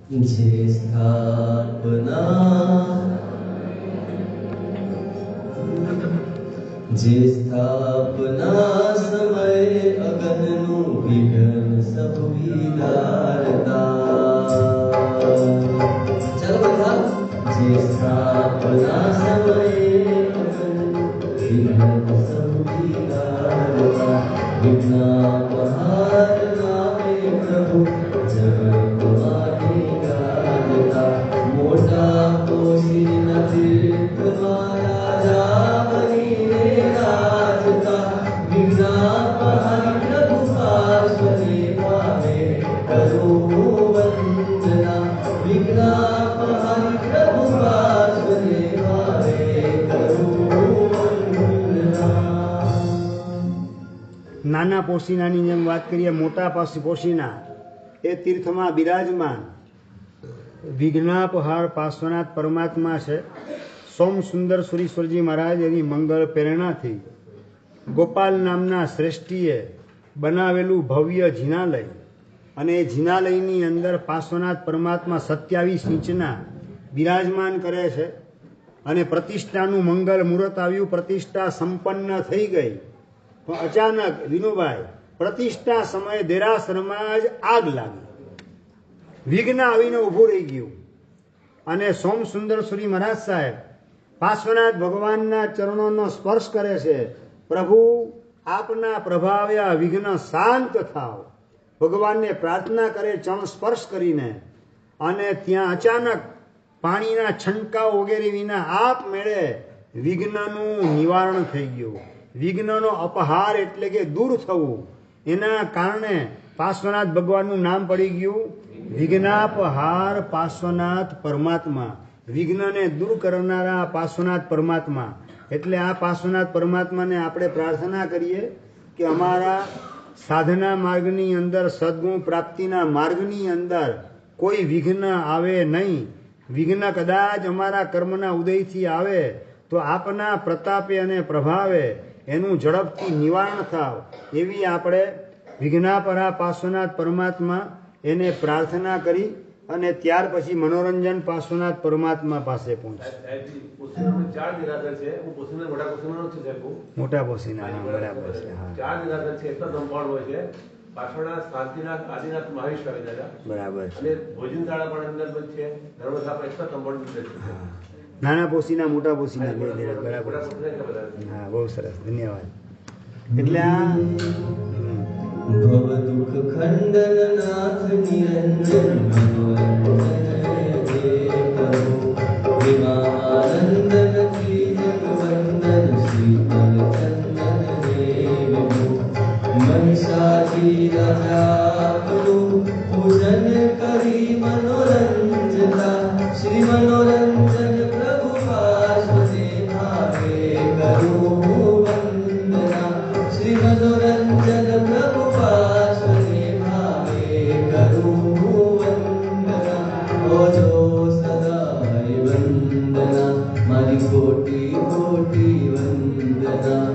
જે સ્થાપના સમય અગનનું વિઘ્ન સબ વિદારતા ચાલો બધા જે સ્થાપના સમયે વિઘ્ન સબ વિદારતા વિઘ્નાપહાર નામે પ્રભુ જગતવાણી ગાતા મોટા પોષીના તીર્થ મહારાજા બનીને રાજતા વિઘ્નાપહારી પ્રભુ પાર્શ્વને ભાવે કરું વંદના વિઘ્નાપહારી પ્રભુ પાર્શ્વને ભાવે કરું વંદના. નાના પોશીનાની જેમ વાત કરીએ, મોટા પોશીના એ તીર્થમાં બિરાજમાન વિઘ્નાપહાર પાર્શ્વનાથ પરમાત્મા છે. સોમ સુંદર સુરીશ્વરજી મહારાજ એની મંગળ પ્રેરણાથી ગોપાલ નામના શ્રેષ્ઠીએ બનાવેલું ભવ્ય જિનાલય, અને એ જિનાલયની અંદર પાર્શ્વનાથ પરમાત્મા 27 ઇંચના બિરાજમાન કરે છે. અને પ્રતિષ્ઠાનું મંગળ મુહૂર્ત આવ્યું, પ્રતિષ્ઠા સંપન્ન થઈ ગઈ. પણ અચાનક વિનુભાઈ પ્રતિષ્ઠા સમયે દેરાસરમાં જ આગ લાગી, વિઘ્ન આવીને ઊભું રહી ગયું. અને સોમ સુંદર સુરી મહારાજ સાહેબ પાર્શ્વનાથ ભગવાનના ચરણોનો સ્પર્શ કરે છે. પ્રભુ આપના પ્રભાવે આ વિઘ્ન શાંત થાવ, ભગવાનને પ્રાર્થના કરે ચરણ સ્પર્શ કરીને. અને ત્યાં અચાનક પાણીના છંટકાવ વગેરે વિના આપમેળે વિઘ્નનું નિવારણ થઈ ગયું. વિઘ્નનો અપહાર એટલે કે દૂર થવું. એના કારણે પાર્શ્વનાથ ભગવાનનું નામ પડી ગયું વિઘ્નાપહાર પાર્શ્વનાથ પરમાત્મા, વિઘ્નને દૂર કરનારા પાર્શ્વનાથ પરમાત્મા. એટલે આ પાર્શ્વનાથ પરમાત્માને આપણે પ્રાર્થના કરીએ કે અમારા સાધના માર્ગની અંદર, સદગુણ પ્રાપ્તિના માર્ગની અંદર કોઈ વિઘ્ન આવે નહીં. વિઘ્ન કદાચ અમારા કર્મના ઉદયથી આવે તો આપના પ્રતાપે અને પ્રભાવે એનું ઝડપથી નિવારણ થાવ, એવી આપણે વિઘ્નાપહાર પાર્શ્વનાથ પરમાત્મા એને પ્રાર્થના કરી. અને ત્યાર પછી મનોરંજન પાર્શ્વનાથ પરમાત્મા પાસે પહોંચે. મોટા પોશીના બરાબર છે. નાના પોશીના મોટા પોશીના બરાબર. હા, બહુ સરસ, ધન્યવાદ. એટલે આ ભવ દુઃખ ખંડન નાથ નિરંજન મનોરંજન હે પ્રભુ વિમાનંદન શ્રી જગવંદન શીતલ ચંદન હે વિભુ મનસાજી રાજાનું પૂજન કરી મનોરંજતા શ્રી મનોરંજન પ્રભુ પાર્શ્વને ભાવે કરું વંદના શ્રી મનોરંજન પ્રભુ પાર્શ્વને ભાવે કરું વંદના. ઓજો સદાય વંદના મારી કોટી કોટી વંદના.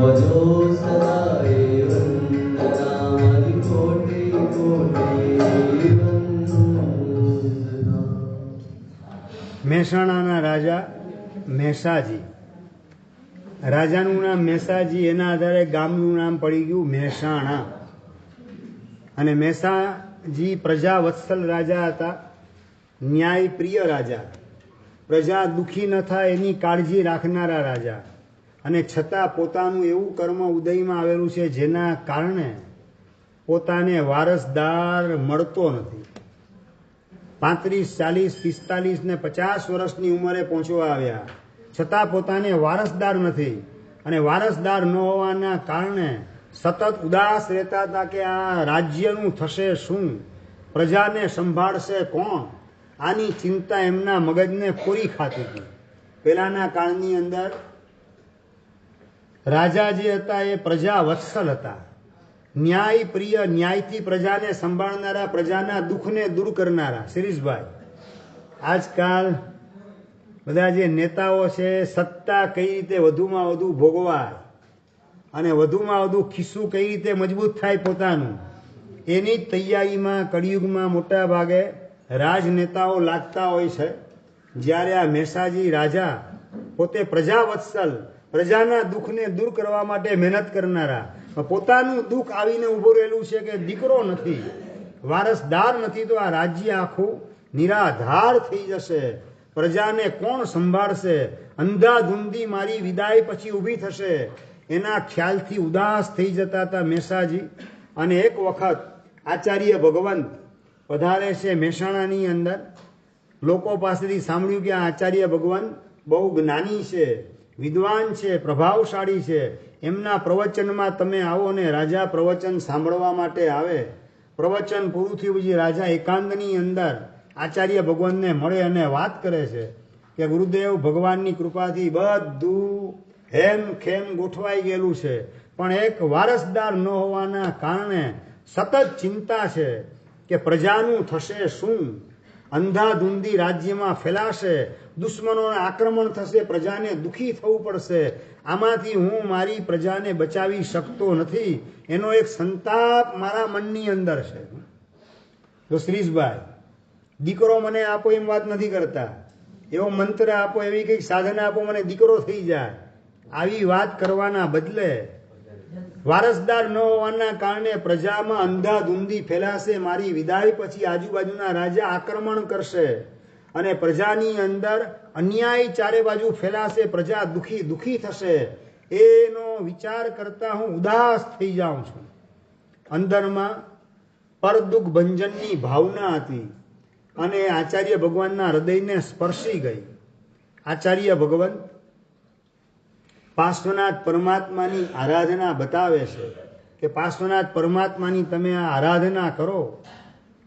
ઓજો સદાય વંદના મારી કોટી કોટી વંદના. મહેસાણાના રાજા મહેસાજી, રાજાનું નામ મહેસાજી, એના આધારે ગામનું નામ પડી ગયું મહેસાણા. અને મહેસાજી પ્રજા વત્સલ રાજા હતા, ન્યાય પ્રિય રાજા, પ્રજા દુઃખી ન થાય એની કાળજી રાખનારા રાજા. અને છતાં પોતાનું એવું કર્મ ઉદયમાં આવેલું છે જેના કારણે પોતાને વારસદાર મળતો નથી. 35, 40, 45 ને 50 વર્ષની ઉંમરે પહોંચવા આવ્યા, છતાં પોતાને વારસદાર નથી. અને વારસદાર ન હોવાના કારણે સતત ઉદાસ રહેતા હતા કે આ રાજ્યનું થશે શું, પ્રજાને સંભાળશે કોણ. આની ચિંતા એમના મગજને કોરી ખાતી હતી. પહેલાના કાળની અંદર રાજા જે હતા એ પ્રજા વત્સલ હતા, ન્યાય પ્રિય, ન્યાયથી પ્રજાને સંભાળનારા, પ્રજાના દુઃખને દૂર કરનારા. શિરીષભાઈ, આજકાલ બધા જે નેતાઓ છે, સત્તા કઈ રીતે વધુમાં વધુ ભોગવાય અને વધુમાં વધુ ખિસ્સું કઈ રીતે મજબૂત થાય પોતાનું, એની જ તૈયારીમાં કળિયુગમાં મોટા ભાગે રાજનેતાઓ લાગતા હોય છે, જ્યારે આ મેસાજી રાજા પોતે પ્રજાવત્સલ, પ્રજાના દુઃખને દૂર કરવા માટે મહેનત કરનારા, પોતાનું દુઃખ આવીને ઊભું રહેલું છે કે દીકરો નથી, વારસદાર નથી, તો આ રાજ્ય આખું નિરાધાર થઈ જશે, પ્રજાને કોણ સંભાળશે, અંધાધૂંધી મારી વિદાય પછી ઊભી થશે, એના ખ્યાલથી ઉદાસ થઈ જતા હતા મેસાજી. અને એક વખત આચાર્ય ભગવંત પધારે છે મહેસાણાની અંદર. લોકો પાસેથી સાંભળ્યું કે આ આચાર્ય ભગવાન બહુ જ્ઞાની છે, વિદ્વાન છે, પ્રભાવશાળી છે, એમના પ્રવચનમાં તમે આવો. ને રાજા પ્રવચન સાંભળવા માટે આવે. પ્રવચન પૂરું થયું પછી રાજા એકાંતની અંદર આચાર્ય ભગવાનને મળે અને વાત કરે છે કે ગુરુદેવ, ભગવાનની કૃપાથી બધું હેમ ખેમ ગોઠવાઈ ગયેલું છે, પણ એક વારસદાર ન હોવાના કારણે સતત ચિંતા છે કે પ્રજાનું થશે શું, અંધાધૂંધી રાજ્યમાં ફેલાશે, દુશ્મનોને આક્રમણ થશે, પ્રજાને દુઃખી થવું પડશે, આમાંથી હું મારી પ્રજાને બચાવી શકતો નથી, એનો એક સંતાપ મારા મનની અંદર છે. તો શ્રીશભાઈ, દીકરો મને આપો એમ વાત નથી કરતા, એવો મંત્ર આપો, એવી કંઈક સાધના આપો, મને દીકરો થઈ જાય, આવી વાત કરવાના બદલે વારસદાર ન હોવાના કારણે પ્રજામાં અંધાધૂંધી ફેલાશે, મારી વિદાય પછી આજુબાજુના રાજા આક્રમણ કરશે અને પ્રજાની અંદર અન્યાય ચારે બાજુ ફેલાશે, પ્રજા દુઃખી થશે, એનો વિચાર કરતા હું ઉદાસ થઈ જાઉં છું. અંદરમાં પરદુઃખ ભંજનની ભાવના હતી અને આચાર્ય ભગવાનના હૃદયને સ્પર્શી ગઈ. આચાર્ય ભગવાન પાર્શ્વનાથ પરમાત્માની આરાધના બતાવે છે કે પાર્શ્વનાથ પરમાત્માની તમે આ આરાધના કરો,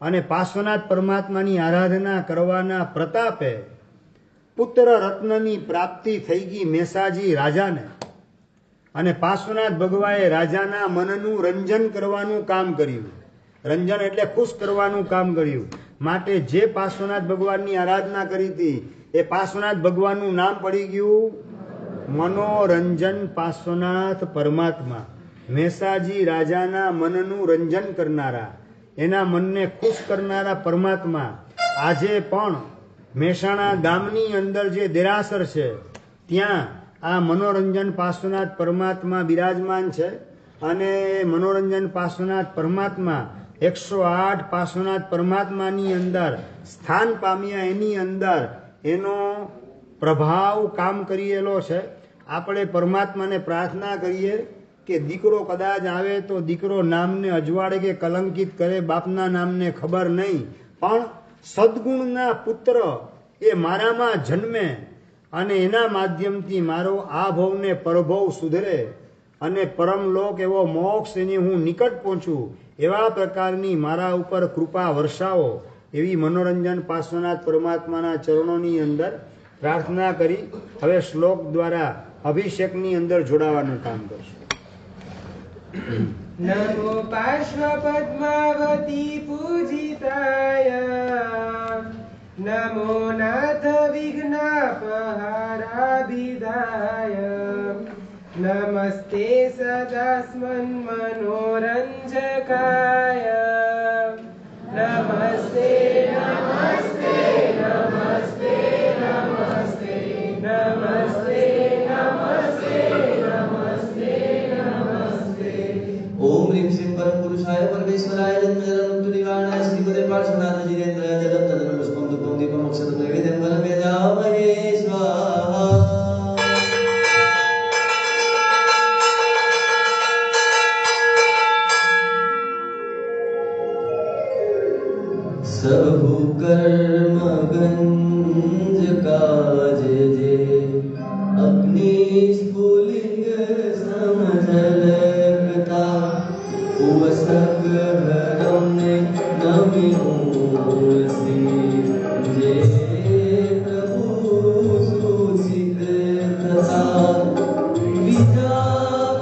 અને પાર્શ્વનાથ પરમાત્માની આરાધના કરવાના પ્રતાપે પુત્ર રત્નની પ્રાપ્તિ થઈ ગઈ મેસાજી રાજાને. અને પાર્શ્વનાથ ભગવાને રાજાના મનનું રંજન કરવાનું કામ કર્યું. રંજન એટલે ખુશ કરવાનું કામ કર્યું. માટે જે પાર્શ્વનાથ ભગવાનની આરાધના કરી હતી એ પાર્શ્વનાથ ભગવાનનું નામ પડી ગયું મનોરંજન પાર્શ્વનાથ પરમાત્મા. મેસાજી રાજાના મનનું રંજન કરનારા, એના મનને ખુશ કરનારા પરમાત્મા આજે પણ મહેસાણા ગામની અંદર જે દેરાસર છે ત્યાં આ મનોરંજન પાર્શ્વનાથ પરમાત્મા બિરાજમાન છે. અને મનોરંજન પાર્શ્વનાથ પરમાત્મા 108 પાર્શ્વનાથ પરમાત્માની અંદર સ્થાન પામ્યા, એની અંદર એનો પ્રભાવ કામ કરેલો છે. આપણે પરમાત્માને પ્રાર્થના કરીએ કે દીકરો કદાચ આવે તો દીકરો નામને અજવાળે કે કલંકિત કરે, બાપના નામને ખબર નહીં, પણ સદગુણના પુત્ર એ મારામાં જન્મે અને એના માધ્યમથી મારો આ ભવને પરભવ સુધરે અને પરમલોક એવો મોક્ષ એની હું નિકટ પહોંચું, એવા પ્રકારની મારા ઉપર કૃપા વર્ષાવો, એવી મનોરંજન પાર્શ્વનાથ પરમાત્માના ચરણોની અંદર પ્રાર્થના કરી હવે શ્લોક દ્વારા અભિષેકની અંદર જોડાવાનું કામ કરશું. નમો પાર્શ્વ પદ્માવતી પૂજિતાય, નમો નાથ વિઘ્નપહારાભિધાય, નમસ્તે સદાસ્મન મનોરંજકાય, નમસ્તે નમસ્તે નમસ્તે નમસ્તે નમસ્તે નમસ્તે નમસ્તે નમસ્તે. ओम ह्रीं श्रीं परम पुरुषाय परमेश्वराय जन्मजन्म मृत्यु निवारणाय श्रीपदे पार्श्वनाथ जिनेन्द्राय जगत तदन पुष्पं धूपं दीपं अक्षतं नैवेद्यं फलमेधामहे स्वाहा. सबहु कर्म गंज काज जे अपनी स्फुलिंग समझलकता उवसक भरम नमिहोसी जे प्रभु सूचित कथा विद्या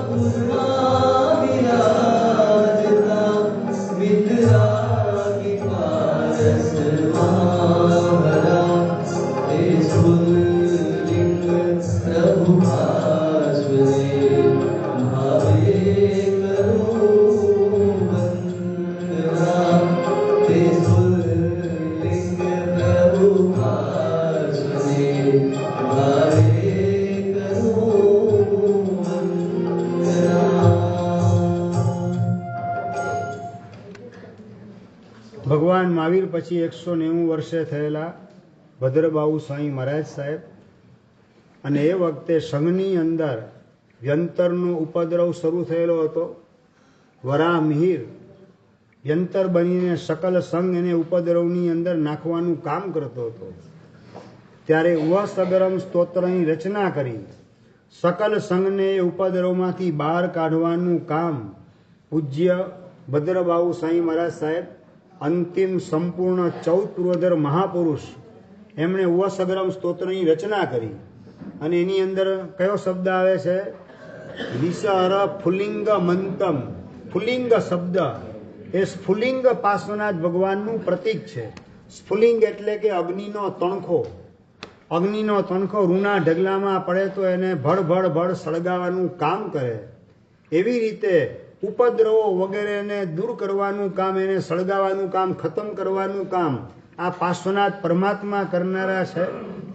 पूर्वा विराजता विद्या की पारस महारा हे स्फुलिंग प्रभु પાર્શ્વને ભાવે કરું વંદના. ભગવાન મહાવીર પછી 190 વર્ષે થયેલા ભદ્રબાહુ સ્વામી મહારાજ સાહેબ, અને એ વખતે સંઘની અંદર વ્યંતરનો ઉપદ્રવ શરૂ થયેલો હતો. વરાહ મિહિર યંતર બનીને સકલ સંઘ એને ઉપદ્રવની અંદર નાખવાનું કામ કરતો હતો. ત્યારે ઉવસગરમ સ્તોત્રની રચના કરી સકલ સંઘને એ ઉપદ્રવમાંથી બહાર કાઢવાનું કામ પૂજ્ય ભદ્રબાહુ સ્વામી મહારાજ સાહેબ, અંતિમ સંપૂર્ણ 14 પૂર્વધર મહાપુરુષ, એમણે ઉવસગરમ સ્તોત્રની રચના કરી. અને એની અંદર કયો શબ્દ આવે છે? વિસર ફુલિંગ મંતમ. ફુલિંગ શબ્દ એ સ્ફુલિંગ પાર્શ્વનાથ ભગવાનનું પ્રતીક છે. સ્ફુલિંગ એટલે કે અગ્નિનો તણખો. અગ્નિનો તણખો રૂના ઢગલામાં પડે તો એને ભડ સળગાવવાનું કામ કરે. એવી રીતે ઉપદ્રવો વગેરેને દૂર કરવાનું કામ, એને સળગાવવાનું કામ, ખતમ કરવાનું કામ આ પાર્શ્વનાથ પરમાત્મા કરનારા છે.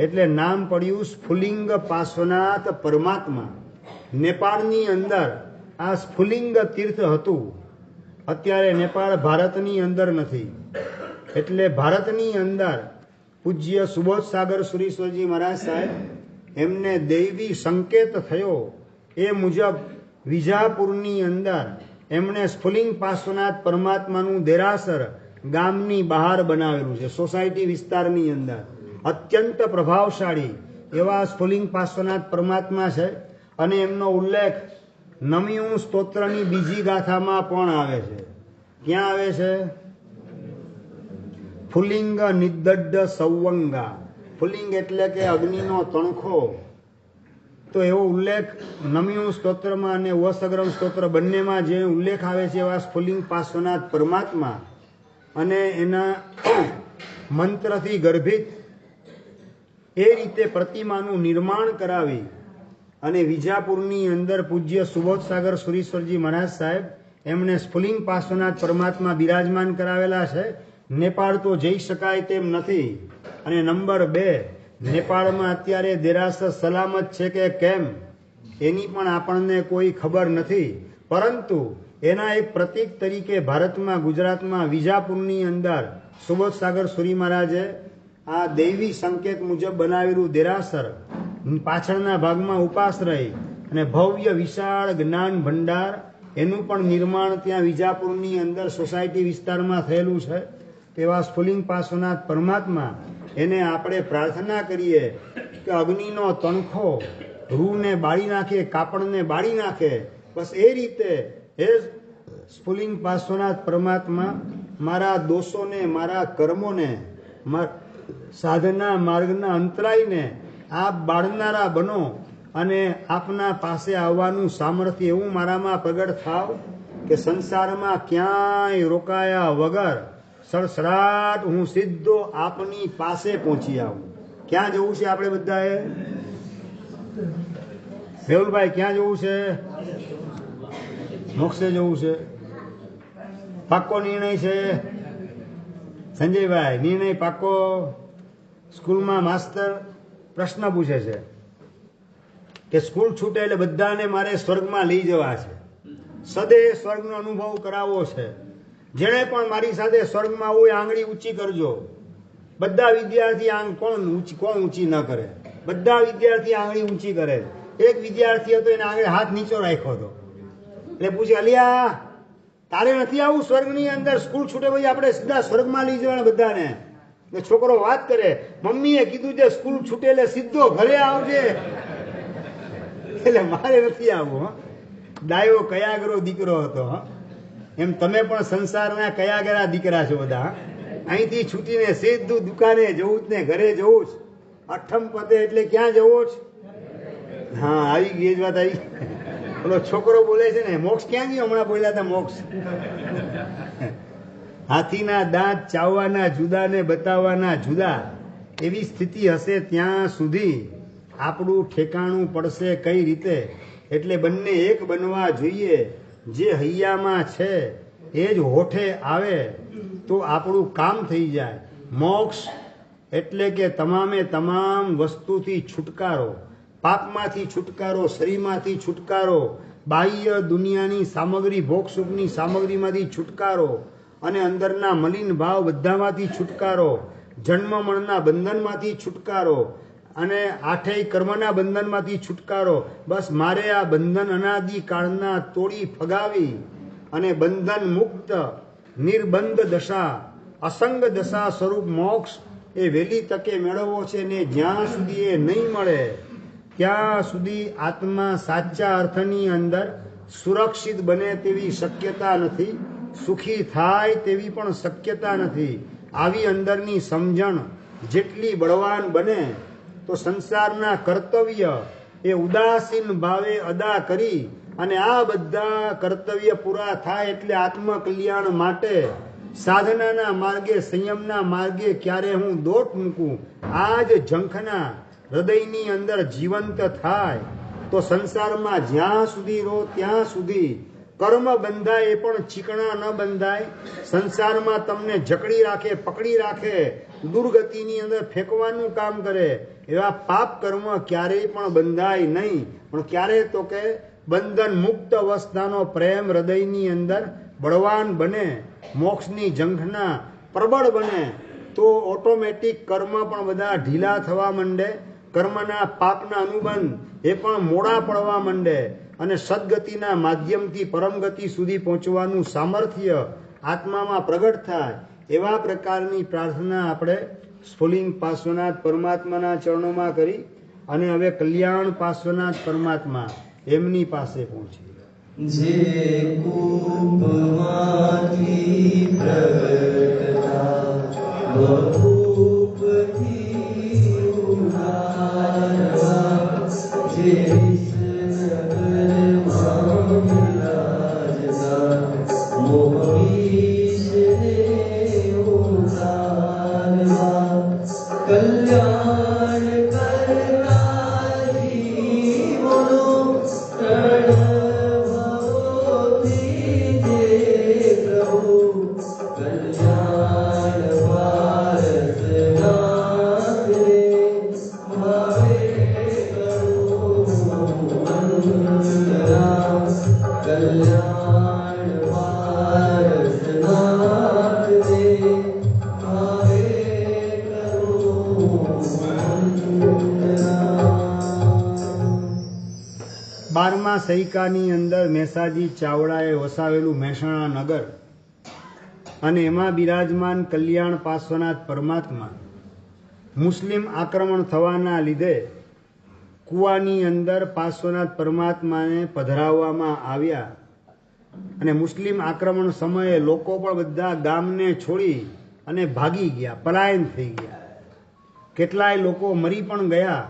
એટલે નામ પડ્યું સ્ફુલિંગ પાર્શ્વનાથ પરમાત્મા. નેપાળની અંદર આ સ્ફુલિંગ તીર્થ હતું. અત્યારે નેપાળ ભારતની અંદર નથી. એટલે ભારતની અંદર પૂજ્ય સુબોધ સાગર સુરીશ્વરજી મહારાજ સાહેબ, એમને દૈવી સંકેત થયો એ મુજબ વિજાપુરની અંદર એમણે સ્ફુલિંગ પાર્શ્વનાથ પરમાત્માનું દેરાસર ગામની બહાર બનાવેલું છે. સોસાયટી વિસ્તારની અંદર અત્યંત પ્રભાવશાળી એવા સ્ફુલિંગ પાર્શ્વનાથ પરમાત્મા છે. અને એમનો ઉલ્લેખ નમ્યું સ્તોત્રની બીજી ગાથામાં પણ આવે છે. ક્યાં આવે છે? ફુલિંગ નિદડ્ડ સૌવંગા. ફુલિંગ એટલે કે અગ્નિનો તણખો. તો એવો ઉલ્લેખ નમ્યું સ્તોત્રમાં અને ઉવસગરમ સ્તોત્ર બંનેમાં જે ઉલ્લેખ આવે છે એવા સ્ફુલિંગ પાર્શ્વનાથ પરમાત્મા અને એના મંત્રથી ગર્ભિત એ રીતે પ્રતિમાનું નિર્માણ કરાવી અને વિજાપુરની અંદર પૂજ્ય સુબોધ સાગર સુરીશ્વરજી મહારાજ સાહેબ, એમણે સ્ફુલિંગ પાર્શ્વનાથ પરમાત્મા બિરાજમાન કરાવેલા છે. નેપાળ તો જઈ શકાય તેમ નથી. અને નંબર 2, નેપાળમાં અત્યારે દેરાસર સલામત છે કે કેમ એની પણ આપણને કોઈ ખબર નથી. પરંતુ એના એક પ્રતીક તરીકે ભારતમાં, ગુજરાતમાં વિજાપુરની અંદર સુબોધ સાગર સુરી મહારાજે આ દૈવી સંકેત મુજબ બનાવેલું દેરાસર, પાછળના ભાગમાં ઉપાશ્રય અને ભવ્ય વિશાળ જ્ઞાન ભંડાર, એનું પણ નિર્માણ ત્યાં વિજાપુરની અંદર સોસાયટી વિસ્તારમાં થયેલું છે. તેવા સ્ફુલિંગ પાર્શ્વનાથ પરમાત્મા, એને આપણે પ્રાર્થના કરીએ કે અગ્નિનો તણખો રૂને બાળી નાખે, કાપડને બાળી નાખે. બસ એ રીતે એ સ્ફુલિંગ પાર્શ્વનાથ પરમાત્મા મારા દોષોને, મારા કર્મોને, સાધના માર્ગના અંતરાયને આપ બાળનારા બનો અને આપના પાસે આવવાનું સામર્થ્ય એવું મારામાં પ્રગટ થાવ કે સંસારમાં ક્યાંય રોકાયા વગર સડસડાટ હું સીધો આપની પાસે પહોંચી આવું. ક્યાં જવું છે આપણે બધાએ? મેહુલભાઈ, ક્યાં જવું છે? મોક્ષે જવું છે. પાક્કો નિર્ણય છે? સંજયભાઈ, નિર્ણય પાક્કો? સ્કૂલમાં માસ્તર પ્રશ્ન પૂછે છે કે સ્કૂલ છૂટે એટલે બધાને મારે સ્વર્ગમાં લઈ જવા છે, સદે સ્વર્ગનો અનુભવ કરાવવો છે. જેણે પણ મારી સાથે સ્વર્ગમાં હોય આંગળી ઊંચી કરજો. બધા વિદ્યાર્થી કોણ ઊંચી ન કરે? બધા વિદ્યાર્થી આંગળી ઊંચી કરે. એક વિદ્યાર્થી હતો, એને આંગળી હાથ નીચો રાખ્યો હતો. એટલે પૂછે, અલિયા તારે નથી આવું સ્વર્ગની અંદર? સ્કૂલ છૂટે પછી આપણે સીધા સ્વર્ગમાં લઈ જવાના બધાને. છોકરો વાત કરે, મમ્મીએ કીધું છે સ્કૂલ છૂટે એટલે સીધો ઘરે આવજે. એટલે મારે નથી આવવું. ડાયો કયાગરો દીકરો હતો. એમ તમે પણ સંસારના કયાગરા દીકરા છો બધા. અહીંથી છૂટીને સીધું દુકાને જવું જ ને ઘરે જવું જ. અઠમ પતે એટલે ક્યાં જવું જ? હા, આવી ગઈ જ વાત આવી. પેલો છોકરો બોલે છે ને, મોક્ષ ક્યાં ગયો? હમણાં બોલ્યા હતા મોક્ષ. હાથીના દાંત ચાવવાના જુદા ને બતાવવાના જુદા. એવી સ્થિતિ હશે ત્યાં સુધી આપણું ઠેકાણું પડશે કઈ રીતે? એટલે બંને એક બનવા જોઈએ. જે હૈયામાં છે એ જ હોઠે આવે તો આપણું કામ થઈ જાય. મોક્ષ એટલે કે તમામે તમામ વસ્તુથી છુટકારો, પાપમાંથી છુટકારો, શરીરમાંથી છુટકારો, બાહ્ય દુનિયાની સામગ્રી, ભોગ સુખની સામગ્રીમાંથી છુટકારો અને અંદરના મલિન ભાવ બધામાંથી છુટકારો, જન્મ મરણના બંધનમાંથી છુટકારો અને આઠેય કર્મના બંધનમાંથી છુટકારો. બસ મારે આ બંધન અનાદિ કાળના તોડી ફગાવી અને બંધન મુક્ત નિર્બંધ દશા, અસંગ દશા સ્વરૂપ મોક્ષ એ વહેલી તકે મેળવવો છે ને જ્યાં સુધી એ નહીં મળે ત્યાં સુધી આત્મા સાચા અર્થની અંદર સુરક્ષિત બને તેવી શક્યતા નથી, સુખી થાય તેવી પણ શક્યતા નથી. આવી અંદરની સમજણ જેટલી બળવાન બને તો સંસારના કર્તવ્ય એ ઉદાસીન ભાવે અદા કરી અને આ બધા કર્તવ્ય પૂરા થાય એટલે આત્મકલ્યાણ માટે સાધનાના માર્ગે, સંયમના માર્ગે ક્યારે હું દોટ મૂકું, આ જ ઝંખના હૃદયની અંદર જીવંત થાય તો સંસારમાં જ્યાં સુધી રહો ત્યાં સુધી કર્મ બંધાય એ પણ ચીકણા ન બંધાય. સંસારમાં તમને જકડી રાખે, પકડી રાખે, દુર્ગતિની અંદર ફેંકવાનું કામ કરે એવા પાપ કર્મ ક્યારેય પણ બંધાય નહીં. પણ ક્યારે તો કે બંધન મુક્ત અવસ્થાનો પ્રેમ હૃદયની અંદર બળવાન બને, મોક્ષની ઝંખના પ્રબળ બને તો ઓટોમેટિક કર્મ પણ બધા ઢીલા થવા માંડે, કર્મના પાપના અનુબંધ એ પણ મોડા પડવા માંડે અને સદગતિના માધ્યમથી પરમગતિ સુધી પહોંચવાનું સામર્થ્ય આત્મામાં પ્રગટ થાય. એવા પ્રકારની પ્રાર્થના આપણે સ્ફુલિંગ પાર્શ્વનાથ પરમાત્માના ચરણોમાં કરી અને હવે કલ્યાણ પાર્શ્વનાથ પરમાત્મા એમની પાસે પહોંચી. જે કૂપમાંથી પ્રગટતા બહુપથી ઉડારવા, જે વિષનગરમાં બિરાજતા મોહવિષને ઉતારવા, કલ્યાણ કરતા જીવોનો બારમા સૈકાની અંદર મેસાજી ચાવડાએ વસાવેલું મહેસાણા નગર અને એમાં બિરાજમાન કલ્યાણ પાર્શ્વનાથ પરમાત્મા મુસ્લિમ આક્રમણ થવાના લીધે કૂવાની અંદર પાર્શ્વનાથ પરમાત્માને પધરાવવામાં આવ્યા અને મુસ્લિમ આક્રમણ સમયે લોકો પણ બધા ગામને છોડી અને ભાગી ગયા, પલાયન થઈ ગયા. કેટલાય લોકો મરી પણ ગયા,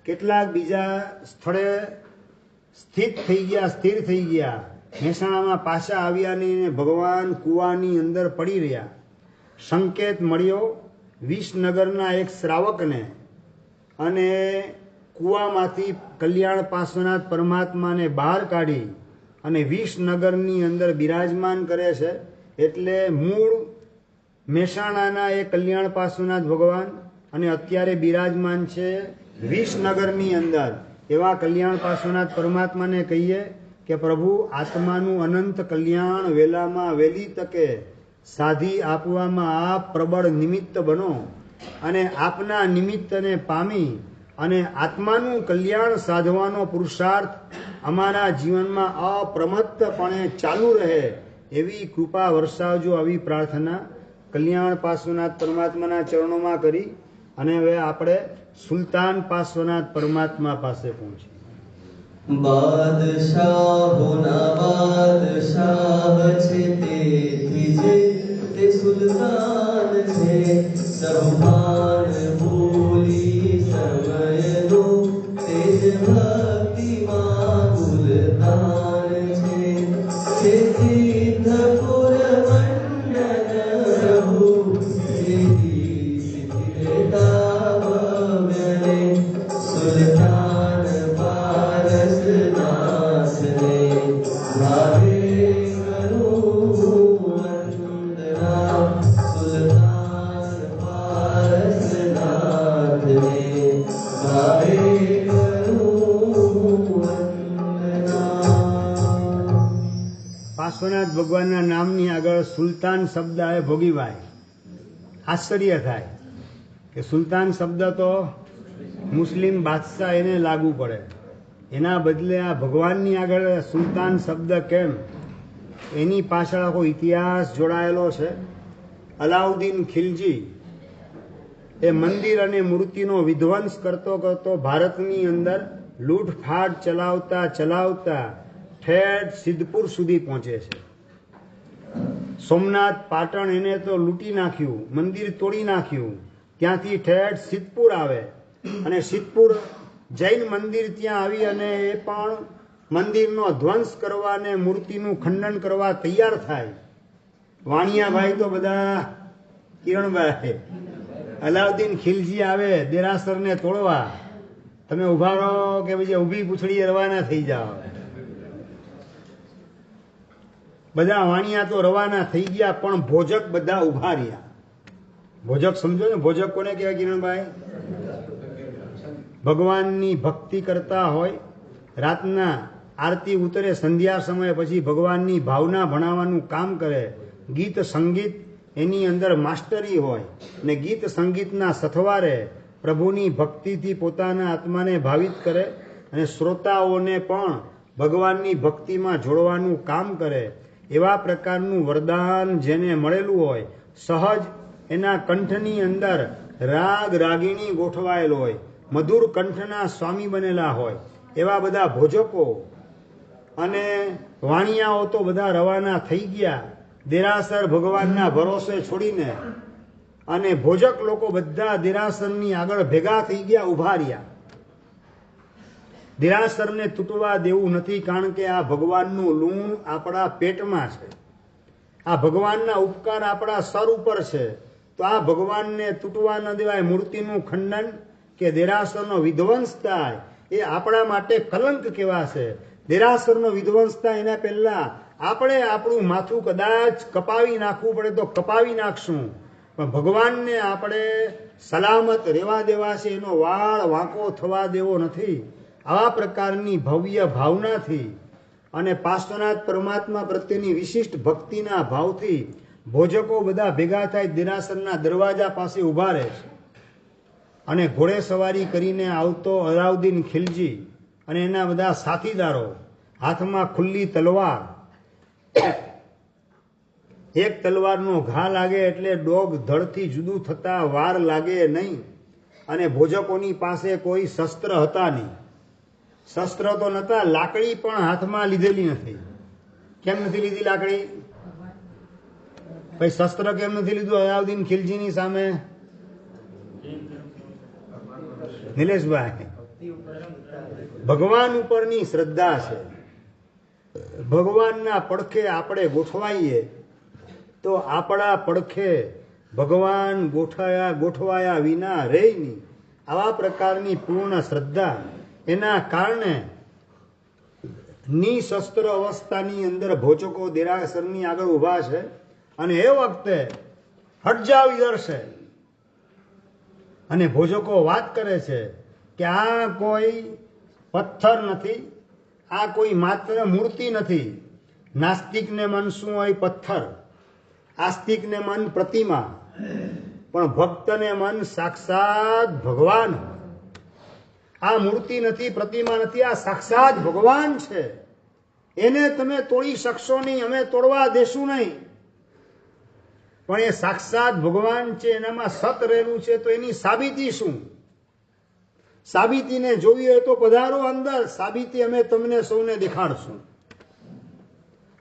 કેટલાક બીજા સ્થળે સ્થિર થઈ ગયા. મહેસાણામાં પાછા આવ્યા નહીં, ભગવાન કૂવાની અંદર પડી રહ્યા. સંકેત મળ્યો વિસનગરના એક શ્રાવકને અને કૂવામાંથી કલ્યાણ પાર્શ્વનાથ પરમાત્માને બહાર કાઢી અને વિસનગરની અંદર બિરાજમાન કરે છે. એટલે મૂળ મહેસાણાના એ કલ્યાણ પાર્શ્વનાથ ભગવાન અને અત્યારે બિરાજમાન છે વિસનગરની અંદર. એવા કલ્યાણ પાર્શ્વનાથ પરમાત્માને કહીએ કે પ્રભુ આત્માનું અનંત કલ્યાણ વહેલામાં વહેલી તકે સાધી આપવામાં આપ પ્રબળ નિમિત્ત બનો અને આપના નિમિત્તને પામી અને આત્માનું કલ્યાણ સાધવાનો પુરુષાર્થ અમારા જીવનમાં અપ્રમત્તપણે ચાલુ રહે એવી કૃપા વરસાવજો. આવી પ્રાર્થના કલ્યાણ પાર્શ્વનાથ પરમાત્માના ચરણોમાં કરી અને હવે આપણે સુલતાન પાર્શ્વનાથ પરમાત્મા પાસે પહોંચી. બાદશાહોના બાદશાહ છે તેથી જે તે સુલતાન છે, સભાન બોલી સમયનો તેજ ભક્તિમાં ગુલતાન છે. સિદ્ધપુર મંડન પ્રભુ સુલતાન પારસનાથને ભાવે કરું વંદના. સુલતાન પારસનાથ ભગવાનના નામની આગળ સુલતાન શબ્દ આવે ભોગીભાઈ. આશ્ચર્ય થાય કે સુલતાન શબ્દ તો મુસ્લિમ બાદશાહ એને લાગુ પડે, એના બદલે આ ભગવાનની આગળ સુલતાન શબ્દ કેમ? એની પાછળ આખો ઇતિહાસ જોડાયેલો છે. અલાઉદ્દીન ખિલજી એ મંદિર અને મૂર્તિનો વિધ્વંસ કરતો કરતો ભારતની અંદર લૂંટફાટ ચલાવતા ચલાવતા ઠેઠ સિદ્ધપુર સુધી પહોંચે છે. સોમનાથ પાટણ એને તો લૂંટી નાખ્યું, મંદિર તોડી નાખ્યું, ત્યાંથી ઠેઠ સિદ્ધપુર આવે અને સિદ્ધપુર જૈન મંદિર ત્યાં આવી અને એ પણ મંદિરનો ધ્વંસ કરવા અને મૂર્તિનું ખંડન કરવા તૈયાર થાય. વાણિયાભાઈ તો બધા કિરણભાઈ, અલાઉદ્દીન ખિલજી આવે દેરાસરને તોડવા, તમે ઉભા રહો કે પછી ઊભી પૂંછડી રવાના થઈ જાઓ. બધા વાણિયા તો રવાના થઈ ગયા, પણ ભોજક બધા ઉભા રહ્યા. ભોજક સમજો ને, ભોજક કોને કહેવાય કિરણભાઈ? ભગવાનની ભક્તિ કરતા હોય, રાતના આરતી ઉતરે, સંધ્યા સમય પછી ભગવાનની ભાવના ભણાવવાનું કામ કરે, ગીત સંગીત એની અંદર માસ્ટરી હોય ને ગીત સંગીતના સથવારે પ્રભુની ભક્તિથી પોતાના આત્માને ભાવિત કરે અને શ્રોતાઓને પણ ભગવાનની ભક્તિમાં જોડવાનું કામ કરે. એવા પ્રકારનું વરદાન જેને મળેલું હોય, સહજ એના કંઠની અંદર રાગ રાગીણી ગોઠવાયેલો હોય, મધુર કંઠના સ્વામી બનેલા હોય, એવા બધા ભોજકો અને વાણિયાઓ તો બધા રવાના થઈ ગયા દેરાસર ભગવાનના ભરોસે છોડીને, અને ભોજક લોકો બધા દેરાસરની આગળ ભેગા થઈ ગયા, ઉભા રહ્યા. દેરાસરને તૂટવા દેવું નથી, કારણ કે આ ભગવાનનું લૂણ આપણા પેટમાં છે, આ ભગવાનના ઉપકાર આપણા સર ઉપર છે, તો આ ભગવાનને તૂટવા ન દેવાય. મૂર્તિનું ખંડન કે દેરાસરનો વિધ્વંસ થાય એ આપણા માટે કલંક કહેવાશે. દેરાસરનો વિધ્વંસ થાય એના પહેલા આપણે આપણું માથું કદાચ કપાવી નાખવું પડે તો કપાવી નાખશું, પણ ભગવાનને આપણે સલામત રહેવા દેવા છે, એનો વાળ વાંકો થવા દેવો નથી. આવા પ્રકારની ભવ્ય ભાવનાથી અને પાર્શ્વનાથ પરમાત્મા પ્રત્યેની વિશિષ્ટ ભક્તિના ભાવથી ભોજકો બધા ભેગા થાય, દેરાસરના દરવાજા પાસે ઊભા રહે છે. અને ઘોડે સવારી કરીને આવતો અલાઉદ્દીન ખિલજી અને એના બધા સાથીદારો, હાથમાં ખુલ્લી તલવાર, એક તલવારનો ઘા લાગે એટલે ડોગ ધડથી જુદું થતા વાર લાગે નહીં. અને ભોજકોની પાસે કોઈ શસ્ત્ર હતા નહીં. શસ્ત્ર તો નતા, લાકડી પણ હાથમાં લીધેલી નથી. કેમ નથી લીધી લાકડી? ભાઈ શસ્ત્ર કેમ નથી લીધું અલાઉદ્દીન ખિલજીની સામે? નિલેશભાઈ, ભગવાન ઉપરની શ્રદ્ધા છે. ભગવાનના પડખે આપણે ગોઠવાઈએ તો આપણા પડખે ભગવાન ગોઠવાયા વિના રહે નહીં. આવા પ્રકારની પૂર્ણ શ્રદ્ધા, એના કારણે નિશસ્ત્ર અવસ્થાની અંદર ભોજકો દેરાસરની આગળ ઊભા છે. અને એ વખતે હટજાવ ઇધર છે, અને ભોજકો વાત કરે છે કે આ કોઈ પથ્થર નથી, આ કોઈ માત્ર મૂર્તિ નથી. નાસ્તિકને મન શું હોય? પથ્થર. આસ્તિકને મન પ્રતિમા, પણ ભક્તને મન સાક્ષાત ભગવાન. આ મૂર્તિ નથી, પ્રતિમા નથી, આ સાક્ષાત ભગવાન છે. એને તમે તોડી શકશો નહીં, અમે તોડવા દેશું નહીં. પણ એ સાક્ષાત ભગવાન છે, એનામાં સત રહેલું છે, તો એની સાબિતી શું? સાબિતીને જોવી હોય તો પધારો અંદર, સાબિતી અમે તમને સૌને દેખાડશું.